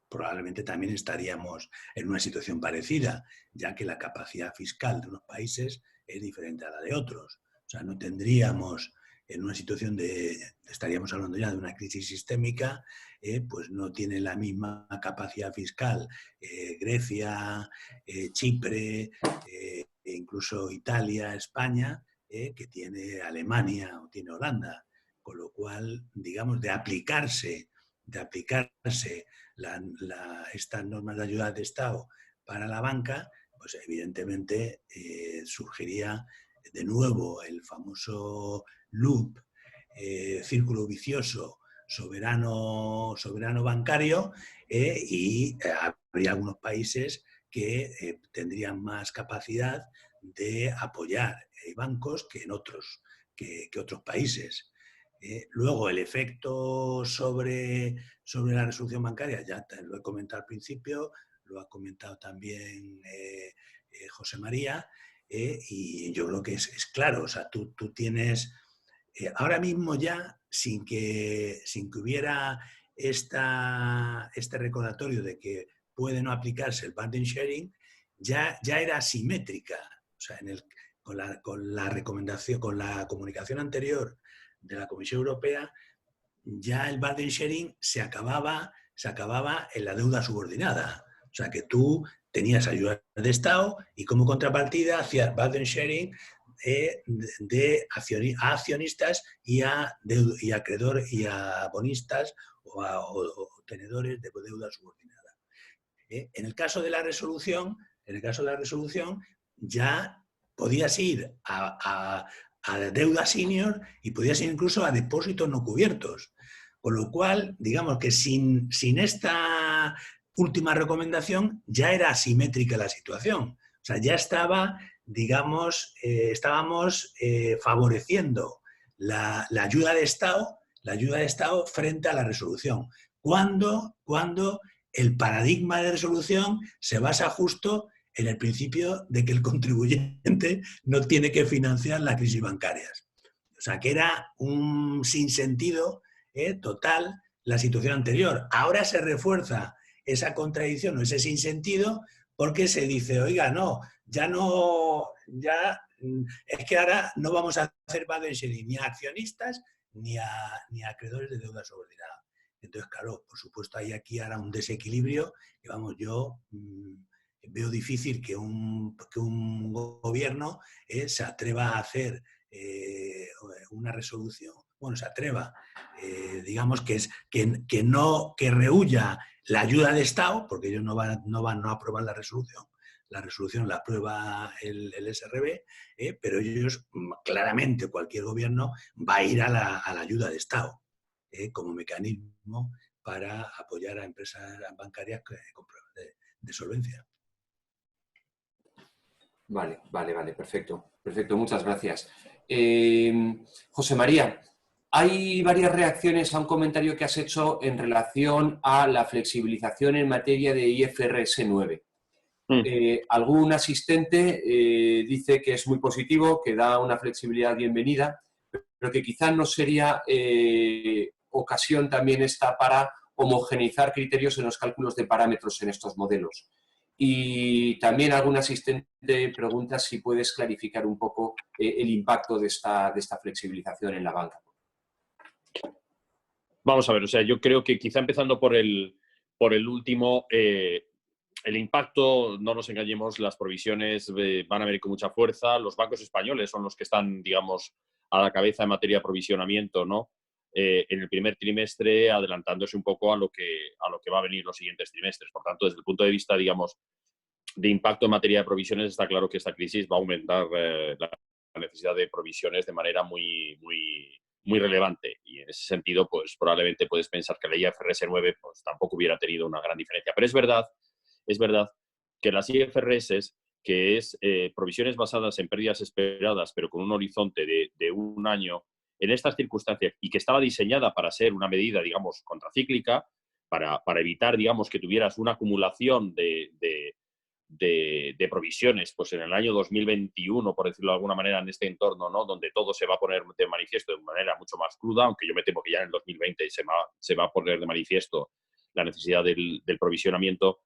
probablemente también estaríamos en una situación parecida, ya que la capacidad fiscal de unos países es diferente a la de otros. O sea, no tendríamos en una situación estaríamos hablando ya de una crisis sistémica, pues no tiene la misma capacidad fiscal Grecia, Chipre, incluso Italia, España, que tiene Alemania o tiene Holanda. Con lo cual, digamos, de aplicarse estas normas de ayuda de Estado para la banca, pues evidentemente surgiría de nuevo el famoso loop, círculo vicioso soberano bancario, y habría algunos países que tendrían más capacidad de apoyar bancos que en otros países. Luego, el efecto sobre la resolución bancaria, ya lo he comentado al principio, lo ha comentado también José María, y yo creo que es claro. O sea, tú tienes, ahora mismo ya, sin que hubiera este recordatorio de que puede no aplicarse el burden sharing, ya era asimétrica. O sea, con la recomendación, con la comunicación anterior de la Comisión Europea, ya el burden sharing se acababa en la deuda subordinada. O sea, que tú tenías ayuda de Estado y como contrapartida hacías burden sharing a accionistas y a acreedores y a bonistas o tenedores de deuda subordinada. En el caso de la resolución, ya podías ir a deuda senior y podías ir incluso a depósitos no cubiertos. Con lo cual, digamos que sin esta última recomendación ya era asimétrica la situación. O sea, ya estaba, digamos, estábamos favoreciendo la ayuda de Estado frente a la resolución. Cuando el paradigma de resolución se basa justo en el principio de que el contribuyente no tiene que financiar las crisis bancarias. O sea, que era un sinsentido total la situación anterior. Ahora se refuerza esa contradicción o ese sinsentido porque se dice, oiga, es que ahora no vamos a hacer burden sharing ni a accionistas ni a acreedores de deuda subordinada. Entonces, claro, por supuesto, hay aquí ahora un desequilibrio que, vamos, yo veo difícil que un gobierno se atreva a hacer una resolución, bueno, se atreva, digamos, que rehuya la ayuda de Estado, porque ellos no van a aprobar la resolución la aprueba el SRB, pero ellos, claramente, cualquier gobierno va a ir a la ayuda de Estado como mecanismo para apoyar a empresas bancarias con problemas de solvencia. Vale, perfecto, muchas gracias. José María, hay varias reacciones a un comentario que has hecho en relación a la flexibilización en materia de IFRS 9. Algún asistente dice que es muy positivo, que da una flexibilidad bienvenida, pero que quizás no sería ocasión también esta para homogeneizar criterios en los cálculos de parámetros en estos modelos. Y también algún asistente pregunta si puedes clarificar un poco el impacto de esta flexibilización en la banca. Vamos a ver, o sea, yo creo que quizá empezando por el último, el impacto, no nos engañemos, las provisiones van a venir con mucha fuerza. Los bancos españoles son los que están, digamos, a la cabeza en materia de provisionamiento, ¿no? En el primer trimestre, adelantándose un poco a lo que va a venir los siguientes trimestres. Por tanto, desde el punto de vista, digamos, de impacto en materia de provisiones, está claro que esta crisis va a aumentar la necesidad de provisiones de manera muy relevante. Y en ese sentido, pues probablemente puedes pensar que la IFRS 9 pues, tampoco hubiera tenido una gran diferencia. Pero es verdad que las IFRS, que es provisiones basadas en pérdidas esperadas, pero con un horizonte de un año, en estas circunstancias, y que estaba diseñada para ser una medida, digamos, contracíclica, para evitar, digamos, que tuvieras una acumulación de provisiones, pues en el año 2021, por decirlo de alguna manera, en este entorno, ¿no? Donde todo se va a poner de manifiesto de manera mucho más cruda, aunque yo me temo que ya en el 2020 se va a poner de manifiesto la necesidad del provisionamiento.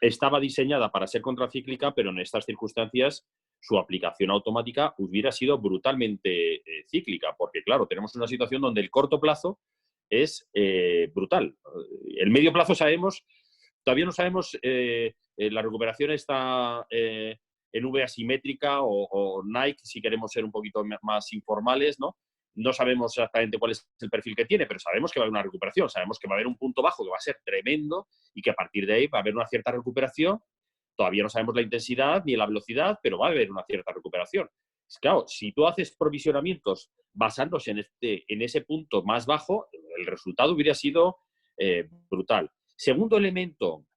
Estaba diseñada para ser contracíclica, pero en estas circunstancias su aplicación automática hubiera sido brutalmente cíclica, porque claro, tenemos una situación donde el corto plazo es brutal. El medio plazo todavía no sabemos, la recuperación está en V asimétrica o Nike, si queremos ser un poquito más informales, ¿no? No sabemos exactamente cuál es el perfil que tiene, pero sabemos que va a haber una recuperación, sabemos que va a haber un punto bajo que va a ser tremendo y que a partir de ahí va a haber una cierta recuperación. Todavía no sabemos la intensidad ni la velocidad, pero va a haber una cierta recuperación. Claro, si tú haces provisionamientos basándose en ese punto más bajo, el resultado hubiera sido brutal. Segundo elemento,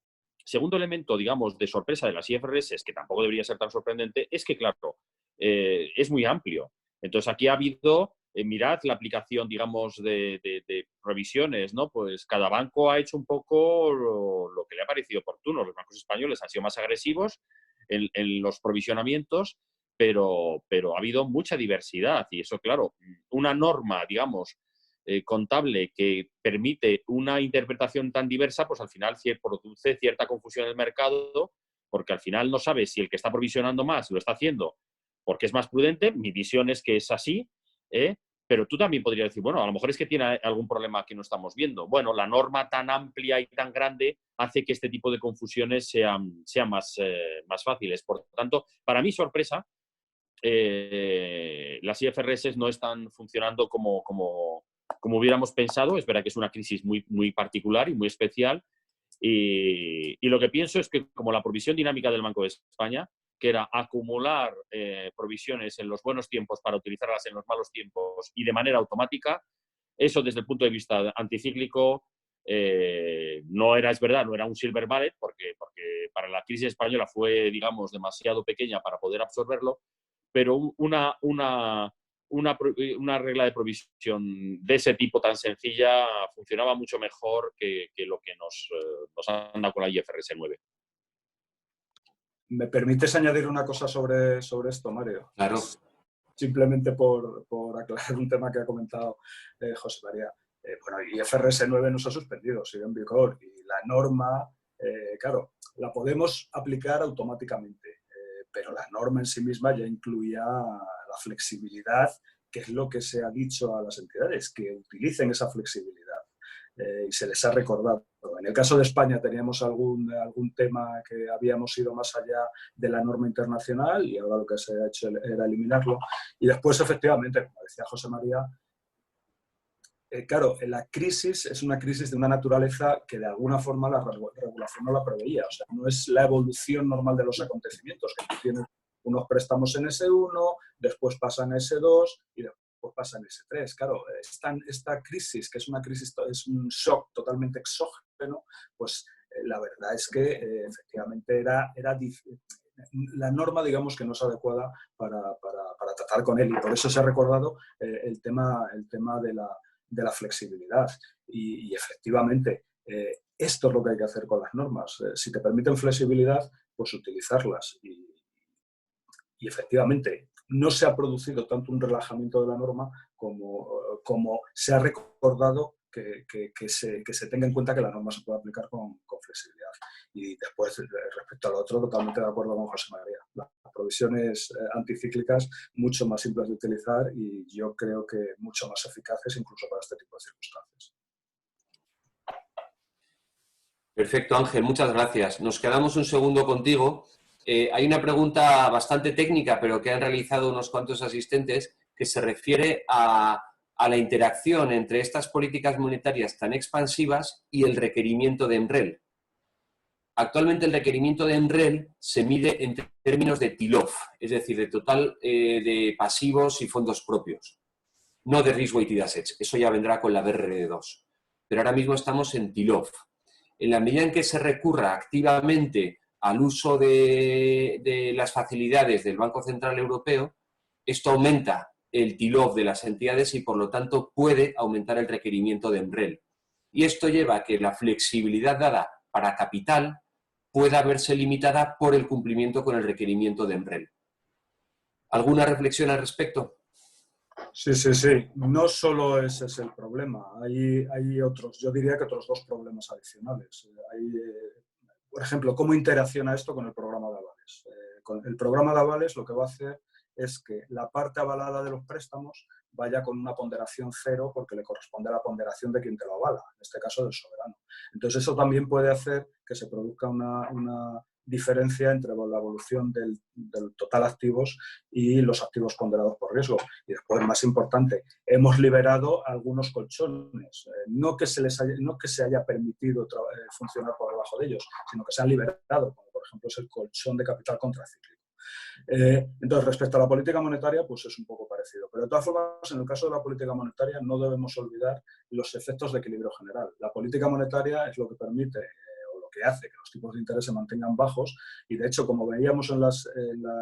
digamos, de sorpresa de las IFRS, que tampoco debería ser tan sorprendente, es que, claro, es muy amplio. Entonces, aquí ha habido, mirad la aplicación, digamos, de provisiones, ¿no? Pues cada banco ha hecho un poco lo que le ha parecido oportuno. Los bancos españoles han sido más agresivos en los provisionamientos, pero ha habido mucha diversidad. Y eso, claro, una norma, digamos, contable que permite una interpretación tan diversa, pues al final produce cierta confusión en el mercado, porque al final no sabes si el que está provisionando más lo está haciendo porque es más prudente. Mi visión es que es así, pero tú también podrías decir, bueno, a lo mejor es que tiene algún problema que no estamos viendo. Bueno, la norma tan amplia y tan grande hace que este tipo de confusiones sean más fáciles. Por tanto, para mi sorpresa, las IFRS no están funcionando como hubiéramos pensado. Es verdad que es una crisis muy particular y muy especial. Y lo que pienso es que como la provisión dinámica del Banco de España, que era acumular provisiones en los buenos tiempos para utilizarlas en los malos tiempos y de manera automática, eso desde el punto de vista anticíclico no era un silver bullet, porque para la crisis española fue, digamos, demasiado pequeña para poder absorberlo, pero una regla de provisión de ese tipo tan sencilla funcionaba mucho mejor que lo que nos han dado con la IFRS 9. ¿Me permites añadir una cosa sobre esto, Mario? Claro. Simplemente por aclarar un tema que ha comentado José María. Bueno, IFRS 9 no se ha suspendido, sigue en vigor y la norma, claro, la podemos aplicar automáticamente, pero la norma en sí misma ya incluía la flexibilidad, que es lo que se ha dicho a las entidades, que utilicen esa flexibilidad. y se les ha recordado. En el caso de España teníamos algún tema que habíamos ido más allá de la norma internacional y ahora lo que se ha hecho era eliminarlo. Y después, efectivamente, como decía José María, claro, la crisis es una crisis de una naturaleza que de alguna forma la regulación no la preveía. O sea, no es la evolución normal de los acontecimientos, que tú tienes unos préstamos en S1, después pasan a S2 y después pasan a S3. Claro, esta crisis, que es una crisis, es un shock totalmente exógeno, pues la verdad es que efectivamente la norma, digamos, que no es adecuada para tratar con él. Y por eso se ha recordado el tema de la flexibilidad. Y efectivamente, esto es lo que hay que hacer con las normas. Si te permiten flexibilidad, pues utilizarlas. Y efectivamente, no se ha producido tanto un relajamiento de la norma como se ha recordado que se tenga en cuenta que la norma se puede aplicar con flexibilidad. Y después, respecto al otro, totalmente de acuerdo con José María. Las provisiones anticíclicas mucho más simples de utilizar y yo creo que mucho más eficaces incluso para este tipo de circunstancias. Perfecto, Ángel, muchas gracias. Nos quedamos un segundo contigo. Hay una pregunta bastante técnica, pero que han realizado unos cuantos asistentes, que se refiere a la interacción entre estas políticas monetarias tan expansivas y el requerimiento de MREL. Actualmente el requerimiento de MREL se mide en términos de TILOF, es decir, de total de pasivos y fondos propios, no de risk-weighted assets. Eso ya vendrá con la BRRD2. Pero ahora mismo estamos en TILOF. En la medida en que se recurra activamente al uso de las facilidades del Banco Central Europeo, esto aumenta el TILOF de las entidades y, por lo tanto, puede aumentar el requerimiento de MREL. Y esto lleva a que la flexibilidad dada para capital pueda verse limitada por el cumplimiento con el requerimiento de MREL. ¿Alguna reflexión al respecto? Sí. No solo ese es el problema. Hay otros, yo diría que otros dos problemas adicionales. Por ejemplo, ¿cómo interacciona esto con el programa de avales? Con el programa de avales lo que va a hacer es que la parte avalada de los préstamos vaya con una ponderación cero porque le corresponde a la ponderación de quien te lo avala, en este caso del soberano. Entonces eso también puede hacer que se produzca una diferencia entre la evolución del total activos y los activos ponderados por riesgo. Y después, más importante, hemos liberado algunos colchones. No que se haya permitido funcionar por debajo de ellos, sino que se han liberado, como por ejemplo es el colchón de capital contracíclico. Entonces, respecto a la política monetaria, pues es un poco parecido. Pero de todas formas, en el caso de la política monetaria no debemos olvidar los efectos de equilibrio general. La política monetaria es lo que permite que hace que los tipos de interés se mantengan bajos y, de hecho, como veíamos en las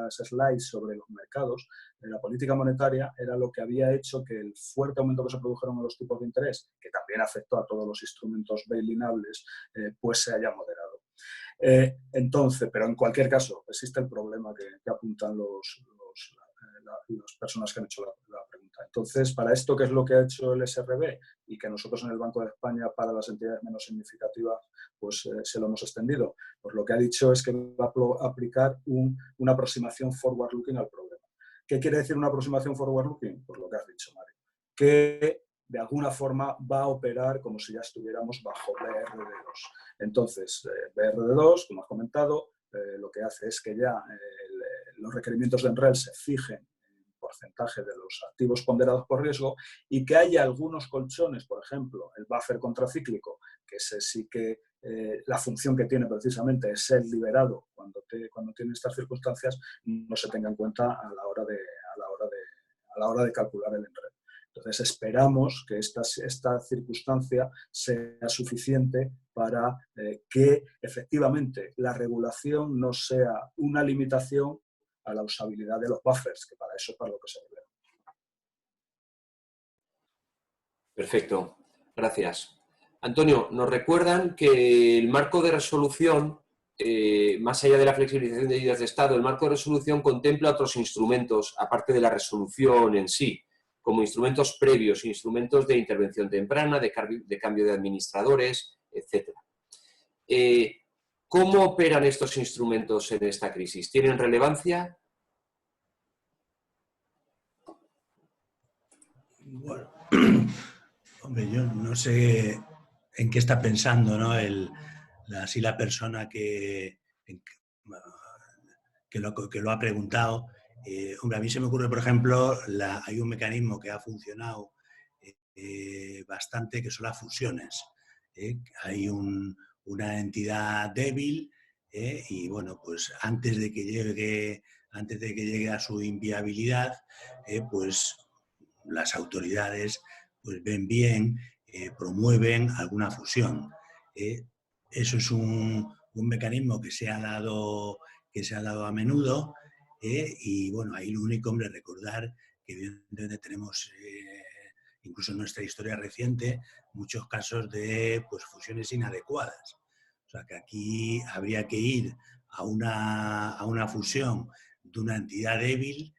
slides sobre los mercados, la política monetaria era lo que había hecho que el fuerte aumento que se produjeron en los tipos de interés, que también afectó a todos los instrumentos bail-inables, pues se haya moderado. Entonces, pero en cualquier caso, existe el problema que apuntan las personas que han hecho la pregunta. Entonces, para esto, ¿qué es lo que ha hecho el SRB? Y que nosotros en el Banco de España, para las entidades menos significativas, pues se lo hemos extendido. Pues lo que ha dicho es que va a aplicar una aproximación forward-looking al problema. ¿Qué quiere decir una aproximación forward-looking? Pues lo que has dicho, Mario. Que de alguna forma va a operar como si ya estuviéramos bajo BRD2. Entonces, BRD2, como has comentado, lo que hace es que ya los requerimientos de MREL se fijen porcentaje de los activos ponderados por riesgo y que haya algunos colchones, por ejemplo, el buffer contracíclico, que ese sí que la función que tiene precisamente es ser liberado cuando tiene estas circunstancias, no se tenga en cuenta a la hora de calcular el MREL. Entonces, esperamos que esta circunstancia sea suficiente para que efectivamente la regulación no sea una limitación a la usabilidad de los buffers, que para eso es para lo que se debe. Perfecto, gracias. Antonio, nos recuerdan que el marco de resolución, más allá de la flexibilización de medidas de Estado, el marco de resolución contempla otros instrumentos, aparte de la resolución en sí, como instrumentos previos, instrumentos de intervención temprana, de cambio de administradores, etc. ¿Cómo operan estos instrumentos en esta crisis? ¿Tienen relevancia? Bueno, hombre, yo no sé en qué está pensando, ¿no? Así la persona que lo ha preguntado. Hombre, a mí se me ocurre, por ejemplo, hay un mecanismo que ha funcionado bastante, que son las fusiones. Hay una entidad débil y, bueno, pues antes de que llegue a su inviabilidad, pues las autoridades pues ven bien, promueven alguna fusión. Eso es un mecanismo que se ha dado a menudo y, bueno, ahí lo único, hombre, recordar que evidentemente tenemos, incluso en nuestra historia reciente, muchos casos de pues, fusiones inadecuadas. O sea, que aquí habría que ir a una fusión de una entidad débil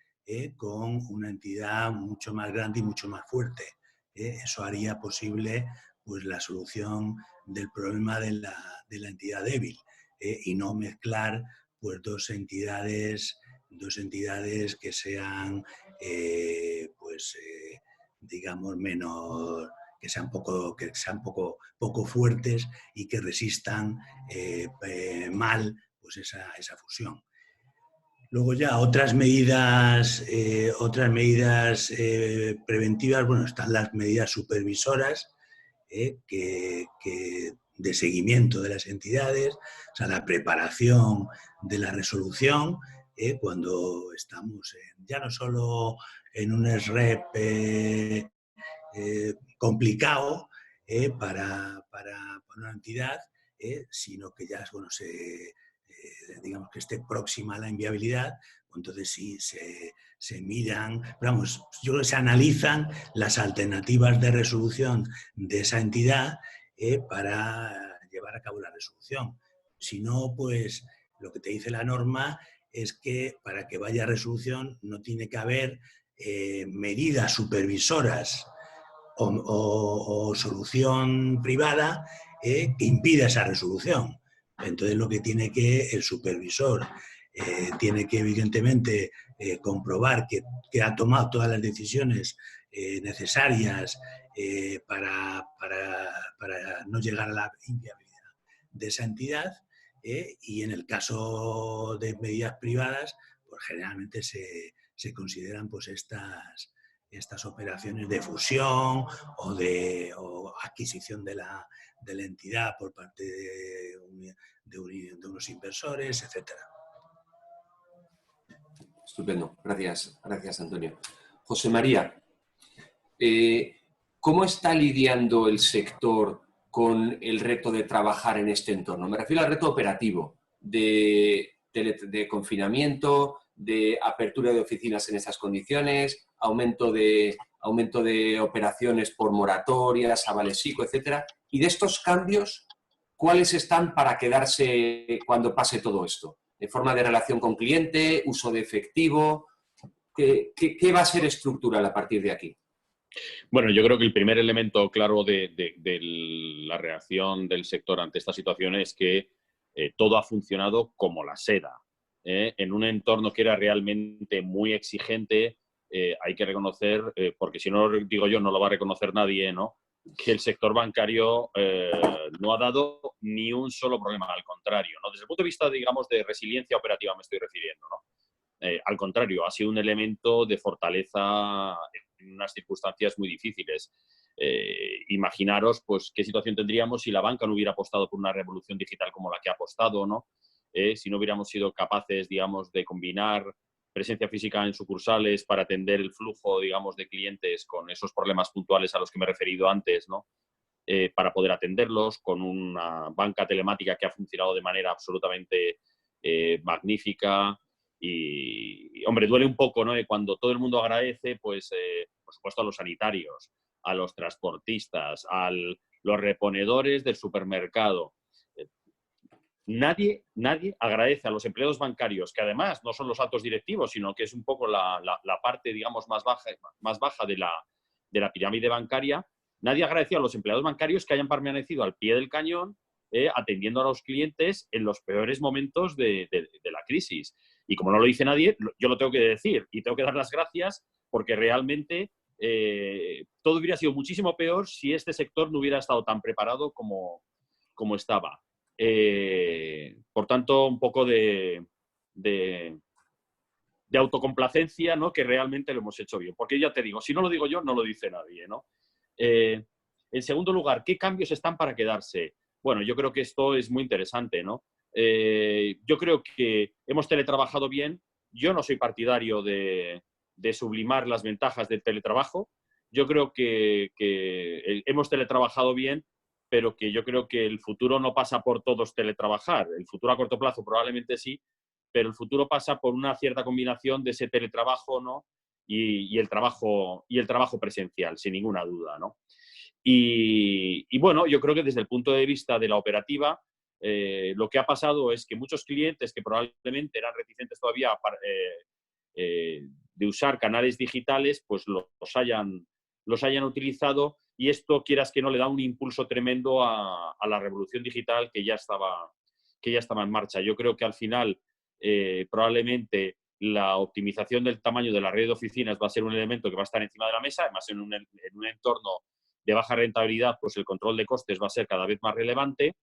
con una entidad mucho más grande y mucho más fuerte. Eso haría posible pues, la solución del problema de la entidad débil y no mezclar pues, dos entidades que sean, digamos, menos, que sean poco fuertes y que resistan mal pues, esa fusión. Luego ya otras medidas preventivas, bueno, están las medidas supervisoras de seguimiento de las entidades, o sea, la preparación de la resolución, cuando estamos ya no solo en un SREP complicado para una entidad, sino que ya digamos que esté próxima a la inviabilidad, entonces sí se miran, vamos, yo creo que se analizan las alternativas de resolución de esa entidad para llevar a cabo la resolución. Si no, pues lo que te dice la norma es que para que vaya a resolución no tiene que haber medidas supervisoras o solución privada que impida esa resolución. Entonces lo que tiene que el supervisor tiene que evidentemente comprobar que ha tomado todas las decisiones necesarias para no llegar a la inviabilidad de esa entidad y en el caso de medidas privadas pues generalmente se consideran pues estas operaciones de fusión o adquisición de la entidad por parte de unos inversores, etc. Estupendo. Gracias, Antonio. José María, ¿cómo está lidiando el sector con el reto de trabajar en este entorno? Me refiero al reto operativo de confinamiento, de apertura de oficinas en esas condiciones, aumento de operaciones por moratorias, avales ICO, etc. Y de estos cambios, ¿cuáles están para quedarse cuando pase todo esto? ¿De forma de relación con cliente, uso de efectivo? ¿Qué va a ser estructural a partir de aquí? Bueno, yo creo que el primer elemento claro de la reacción del sector ante esta situación es que todo ha funcionado como la seda. En un entorno que era realmente muy exigente, hay que reconocer, porque si no lo digo yo, no lo va a reconocer nadie, ¿no?, que el sector bancario no ha dado ni un solo problema, al contrario, ¿no? Desde el punto de vista, digamos, de resiliencia operativa me estoy refiriendo, ¿no? Al contrario, ha sido un elemento de fortaleza en unas circunstancias muy difíciles. Imaginaros pues, qué situación tendríamos si la banca no hubiera apostado por una revolución digital como la que ha apostado, ¿no? Si no hubiéramos sido capaces, digamos, de combinar presencia física en sucursales para atender el flujo, digamos, de clientes con esos problemas puntuales a los que me he referido antes, ¿no? Para poder atenderlos, con una banca telemática que ha funcionado de manera absolutamente magnífica. Y, hombre, duele un poco, ¿no?, cuando todo el mundo agradece, pues, por supuesto, a los sanitarios, a los transportistas, a los reponedores del supermercado. Nadie agradece a los empleados bancarios, que además no son los altos directivos, sino que es un poco la parte, digamos, más baja de la pirámide bancaria. Nadie agradece a los empleados bancarios que hayan permanecido al pie del cañón atendiendo a los clientes en los peores momentos de la crisis. Y como no lo dice nadie, yo lo tengo que decir y tengo que dar las gracias porque realmente todo hubiera sido muchísimo peor si este sector no hubiera estado tan preparado como estaba. Por tanto, un poco de autocomplacencia, ¿no? Que realmente lo hemos hecho bien. Porque ya te digo, si no lo digo yo, no lo dice nadie, ¿no? En segundo lugar, ¿qué cambios están para quedarse? Bueno, yo creo que esto es muy interesante, ¿no? Yo creo que hemos teletrabajado bien. Yo no soy partidario de sublimar las ventajas del teletrabajo. Yo creo que hemos teletrabajado bien, pero que yo creo que el futuro no pasa por todos teletrabajar. El futuro a corto plazo probablemente sí, pero el futuro pasa por una cierta combinación de ese teletrabajo, ¿no? y el trabajo presencial, sin ninguna duda, ¿no? Y bueno, yo creo que desde el punto de vista de la operativa, lo que ha pasado es que muchos clientes que probablemente eran reticentes todavía de usar canales digitales, pues los hayan utilizado, y esto, quieras que no, le da un impulso tremendo a la revolución digital que ya estaba en marcha. Yo creo que al final probablemente la optimización del tamaño de la red de oficinas va a ser un elemento que va a estar encima de la mesa, además en un entorno de baja rentabilidad, pues el control de costes va a ser cada vez más relevante.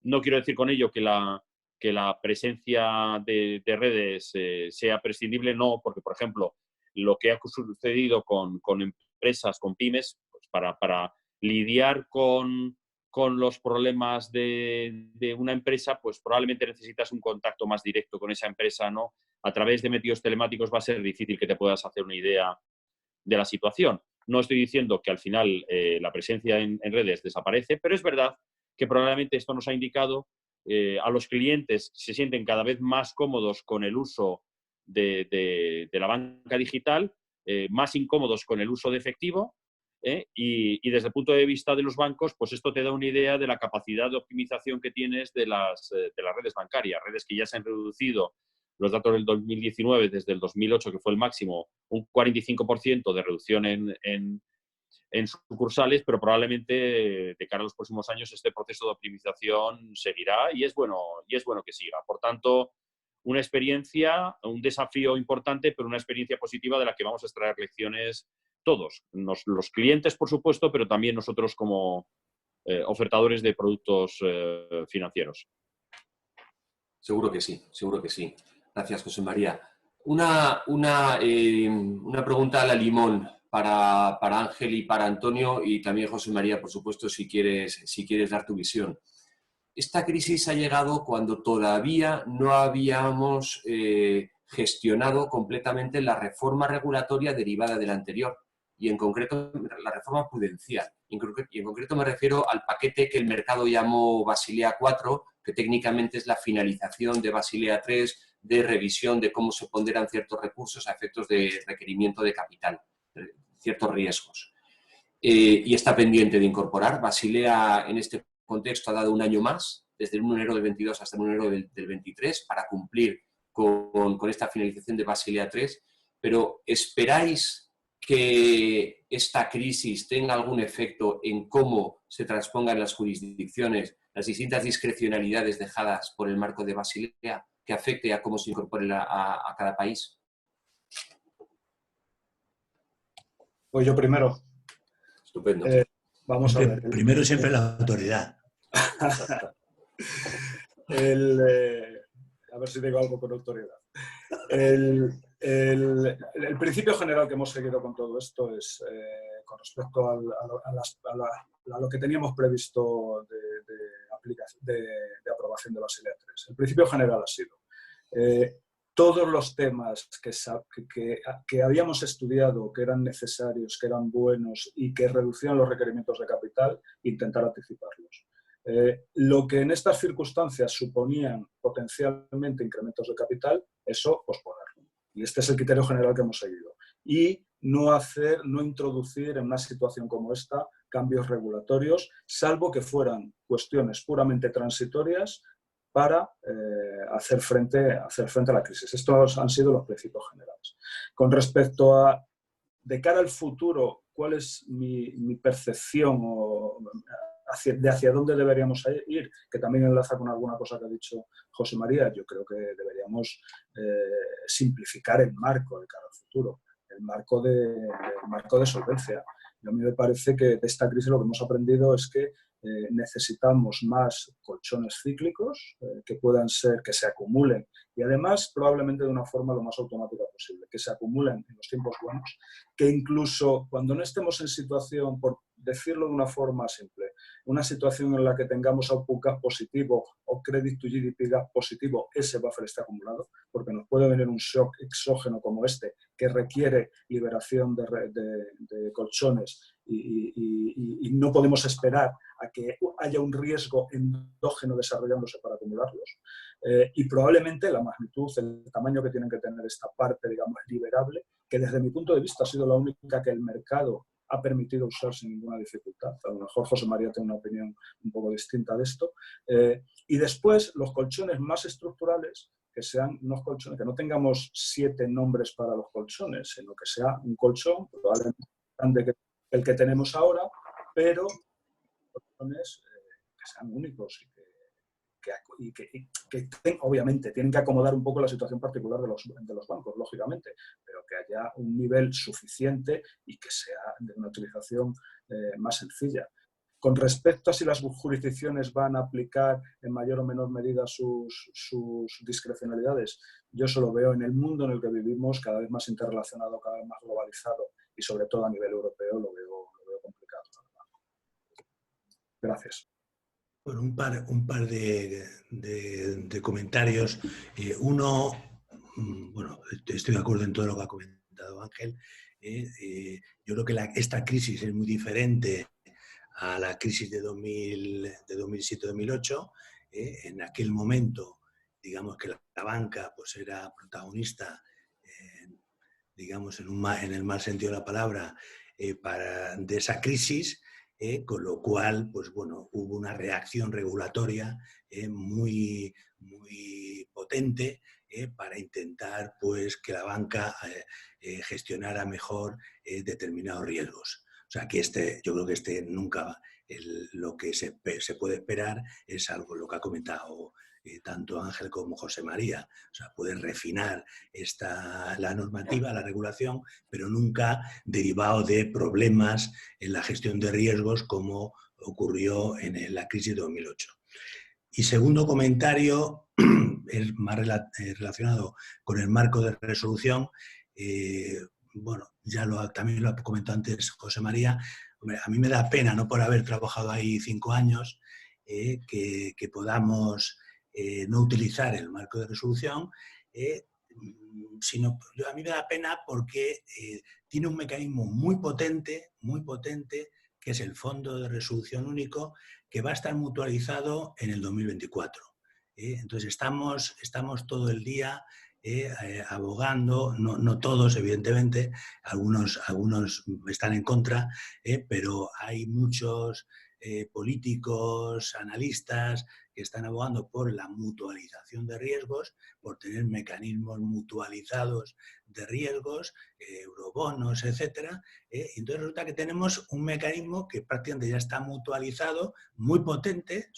No quiero decir con ello que la presencia de redes sea prescindible, no, porque, por ejemplo, lo que ha sucedido con empresas, con pymes, pues para lidiar con los problemas de una empresa, pues probablemente necesitas un contacto más directo con esa empresa, ¿no? A través de medios telemáticos va a ser difícil que te puedas hacer una idea de la situación. No estoy diciendo que al final la presencia en redes desaparece, pero es verdad que probablemente esto nos ha indicado a los clientes se sienten cada vez más cómodos con el uso de la banca digital, más incómodos con el uso de efectivo, y desde el punto de vista de los bancos, pues esto te da una idea de la capacidad de optimización que tienes de las redes bancarias, redes que ya se han reducido. Los datos del 2019, desde el 2008, que fue el máximo, un 45% de reducción en sucursales, pero probablemente de cara a los próximos años este proceso de optimización seguirá, y es bueno que siga. Por tanto, una experiencia, un desafío importante, pero una experiencia positiva de la que vamos a extraer lecciones todos. Los clientes, por supuesto, pero también nosotros como ofertadores de productos financieros. Seguro que sí, seguro que sí. Gracias, José María. Una pregunta a la limón para Ángel y para Antonio, y también José María, por supuesto, si quieres dar tu visión. Esta crisis ha llegado cuando todavía no habíamos gestionado completamente la reforma regulatoria derivada de la anterior, y en concreto la reforma prudencial. Y en concreto me refiero al paquete que el mercado llamó Basilea IV, que técnicamente es la finalización de Basilea III, de revisión de cómo se ponderan ciertos recursos a efectos de requerimiento de capital, ciertos riesgos. Y está pendiente de incorporar. Basilea, en este contexto, ha dado un año más, desde el 1 de enero del 22 hasta el 1 de enero del 23, para cumplir con esta finalización de Basilea III. Pero ¿esperáis que esta crisis tenga algún efecto en cómo se transpongan las jurisdicciones las distintas discrecionalidades dejadas por el marco de Basilea, que afecte a cómo se incorpore a cada país? Pues yo primero. Estupendo. Vamos a ver. Primero siempre la autoridad. A ver si digo algo con autoridad. El principio general que hemos seguido con todo esto es con respecto a lo que teníamos previsto de aprobación de Basilea III. El principio general ha sido todos los temas que habíamos estudiado, que eran necesarios, que eran buenos y que reducían los requerimientos de capital, intentar anticiparlos. Lo que en estas circunstancias suponían potencialmente incrementos de capital, eso posponerlo. Y este es el criterio general que hemos seguido. Y no introducir en una situación como esta cambios regulatorios, salvo que fueran cuestiones puramente transitorias para hacer frente a la crisis. Estos han sido los principios generales. Con respecto a, de cara al futuro, ¿cuál es mi percepción hacia dónde deberíamos ir? Que también enlaza con alguna cosa que ha dicho José María. Yo creo que deberíamos simplificar el marco de cara al futuro. el marco de solvencia. Y a mí me parece que de esta crisis lo que hemos aprendido es que necesitamos más colchones cíclicos que puedan ser, que se acumulen y además probablemente de una forma lo más automática posible, que se acumulen en los tiempos buenos, que incluso cuando no estemos en situación, por decirlo de una forma simple, una situación en la que tengamos output gap positivo o credit to GDP gap positivo, ese buffer esté acumulado, porque nos puede venir un shock exógeno como este que requiere liberación de colchones y no podemos esperar a que haya un riesgo endógeno desarrollándose para acumularlos. Y probablemente la magnitud, el tamaño que tienen que tener esta parte, digamos, liberable, que desde mi punto de vista ha sido la única que el mercado ha permitido usar sin ninguna dificultad. A lo mejor José María tiene una opinión un poco distinta de esto. Y después, los colchones más estructurales, que sean unos colchones, que no tengamos 7 nombres para los colchones, sino que sea un colchón, probablemente más grande que el que tenemos ahora, pero colchones que sean únicos y que obviamente tienen que acomodar un poco la situación particular de los bancos, lógicamente, pero que haya un nivel suficiente y que sea de una utilización más sencilla. Con respecto a si las jurisdicciones van a aplicar en mayor o menor medida sus discrecionalidades, yo solo veo en el mundo en el que vivimos, cada vez más interrelacionado, cada vez más globalizado y sobre todo a nivel europeo, lo veo complicado. Gracias. Bueno, un par de comentarios. Uno, bueno, estoy de acuerdo en todo lo que ha comentado Ángel. Yo creo que esta crisis es muy diferente a la crisis de 2007-2008. En aquel momento, digamos que la banca pues, era protagonista, digamos, en el mal sentido de la palabra, de esa crisis. Con lo cual, pues bueno, hubo una reacción regulatoria muy, muy potente para intentar pues, que la banca gestionara mejor determinados riesgos. O sea, que yo creo que nunca, lo que se puede esperar es algo, lo que ha comentado tanto Ángel como José María. O sea, pueden refinar la normativa, la regulación, pero nunca derivado de problemas en la gestión de riesgos como ocurrió en la crisis de 2008. Y segundo comentario es más relacionado con el marco de resolución. Bueno, también lo ha comentado antes José María. Hombre, a mí me da pena, no por haber trabajado ahí 5 años, que podamos no utilizar el marco de resolución, sino a mí me da pena porque tiene un mecanismo muy potente, que es el Fondo de Resolución Único, que va a estar mutualizado en el 2024. Entonces estamos todo el día abogando, no todos evidentemente, algunos están en contra, pero hay muchos políticos, analistas que están abogando por la mutualización de riesgos, por tener mecanismos mutualizados de riesgos, eurobonos, etc. Entonces resulta que tenemos un mecanismo que prácticamente ya está mutualizado, muy potente,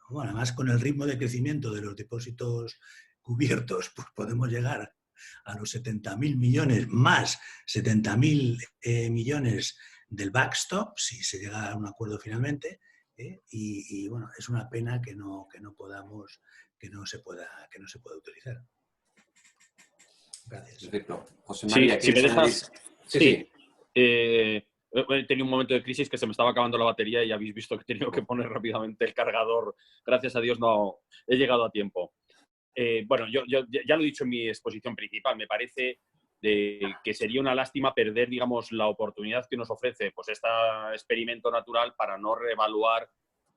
bueno, además con el ritmo de crecimiento de los depósitos cubiertos, pues podemos llegar a los 70.000 millones, más 70.000 millones del backstop, si se llega a un acuerdo finalmente, y bueno, es una pena que no se pueda utilizar. Gracias. Perfecto. José María, si me dejas... Sí. He tenido un momento de crisis que se me estaba acabando la batería y habéis visto que he tenido que poner rápidamente el cargador. Gracias a Dios no he llegado a tiempo. Bueno, yo ya lo he dicho en mi exposición principal. Me parece que sería una lástima perder, digamos, la oportunidad que nos ofrece pues, este experimento natural para no reevaluar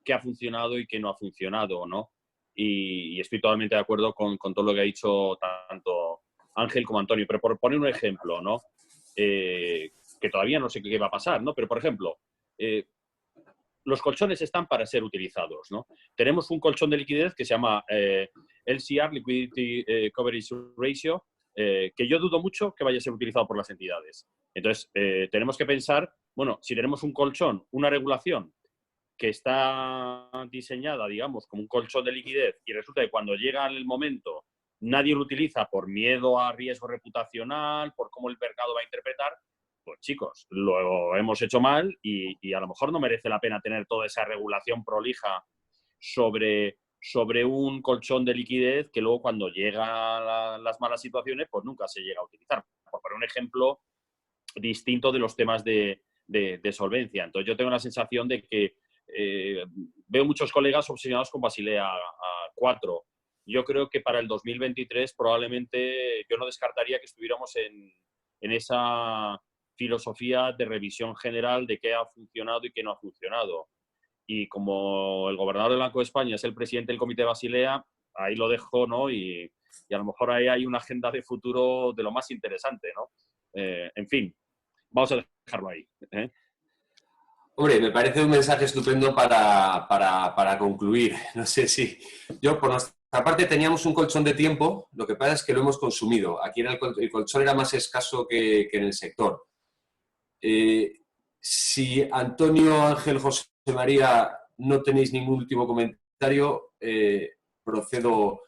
qué ha funcionado y qué no ha funcionado, ¿no? Y estoy totalmente de acuerdo con todo lo que ha dicho tanto Ángel como Antonio. Pero por poner un ejemplo, ¿no? Que todavía no sé qué va a pasar, ¿no? Pero, por ejemplo, los colchones están para ser utilizados, ¿no? Tenemos un colchón de liquidez que se llama LCR, Liquidity Coverage Ratio, que yo dudo mucho que vaya a ser utilizado por las entidades. Entonces, tenemos que pensar, bueno, si tenemos un colchón, una regulación que está diseñada, digamos, como un colchón de liquidez y resulta que cuando llega el momento nadie lo utiliza por miedo a riesgo reputacional, por cómo el mercado va a interpretar, pues chicos, lo hemos hecho mal y a lo mejor no merece la pena tener toda esa regulación prolija sobre un colchón de liquidez que luego cuando llegan las malas situaciones, pues nunca se llega a utilizar. Por poner un ejemplo distinto de los temas de solvencia. Entonces yo tengo la sensación de que veo muchos colegas obsesionados con Basilea 4. Yo creo que para el 2023 probablemente yo no descartaría que estuviéramos en esa filosofía de revisión general de qué ha funcionado y qué no ha funcionado. Y como el gobernador del Banco de España es el presidente del Comité de Basilea, ahí lo dejo, ¿no? Y a lo mejor ahí hay una agenda de futuro de lo más interesante, ¿no? En fin, vamos a dejarlo ahí. Hombre, me parece un mensaje estupendo para concluir. No sé si... Yo, por nuestra parte, teníamos un colchón de tiempo, lo que pasa es que lo hemos consumido. Aquí el colchón era más escaso que en el sector. Si Antonio, Ángel, José María, no tenéis ningún último comentario, procedo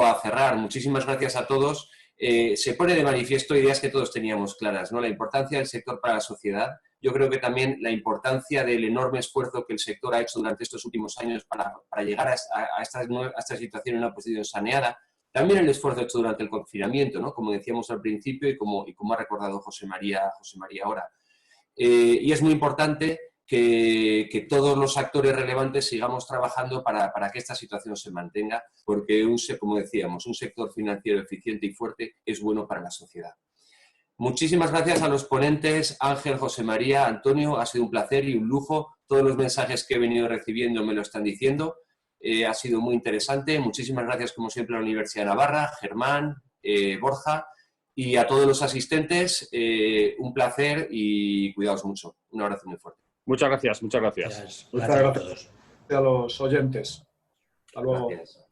a cerrar. Muchísimas gracias a todos. Se pone de manifiesto ideas que todos teníamos claras, ¿no? La importancia del sector para la sociedad. Yo creo que también la importancia del enorme esfuerzo que el sector ha hecho durante estos últimos años para llegar a esta situación en una posición saneada. También el esfuerzo hecho durante el confinamiento, ¿no? Como decíamos al principio y como ha recordado José María ahora. Y es muy importante que todos los actores relevantes sigamos trabajando para que esta situación se mantenga, porque, como decíamos, un sector financiero eficiente y fuerte es bueno para la sociedad. Muchísimas gracias a los ponentes, Ángel, José María, Antonio, ha sido un placer y un lujo. Todos los mensajes que he venido recibiendo me lo están diciendo. Ha sido muy interesante. Muchísimas gracias, como siempre, a la Universidad de Navarra, Germán, Borja, y a todos los asistentes. Un placer y cuidaos mucho. Un abrazo muy fuerte. Muchas gracias, muchas gracias. Gracias Muchas a gracias todos. a los oyentes. Hasta luego. Gracias.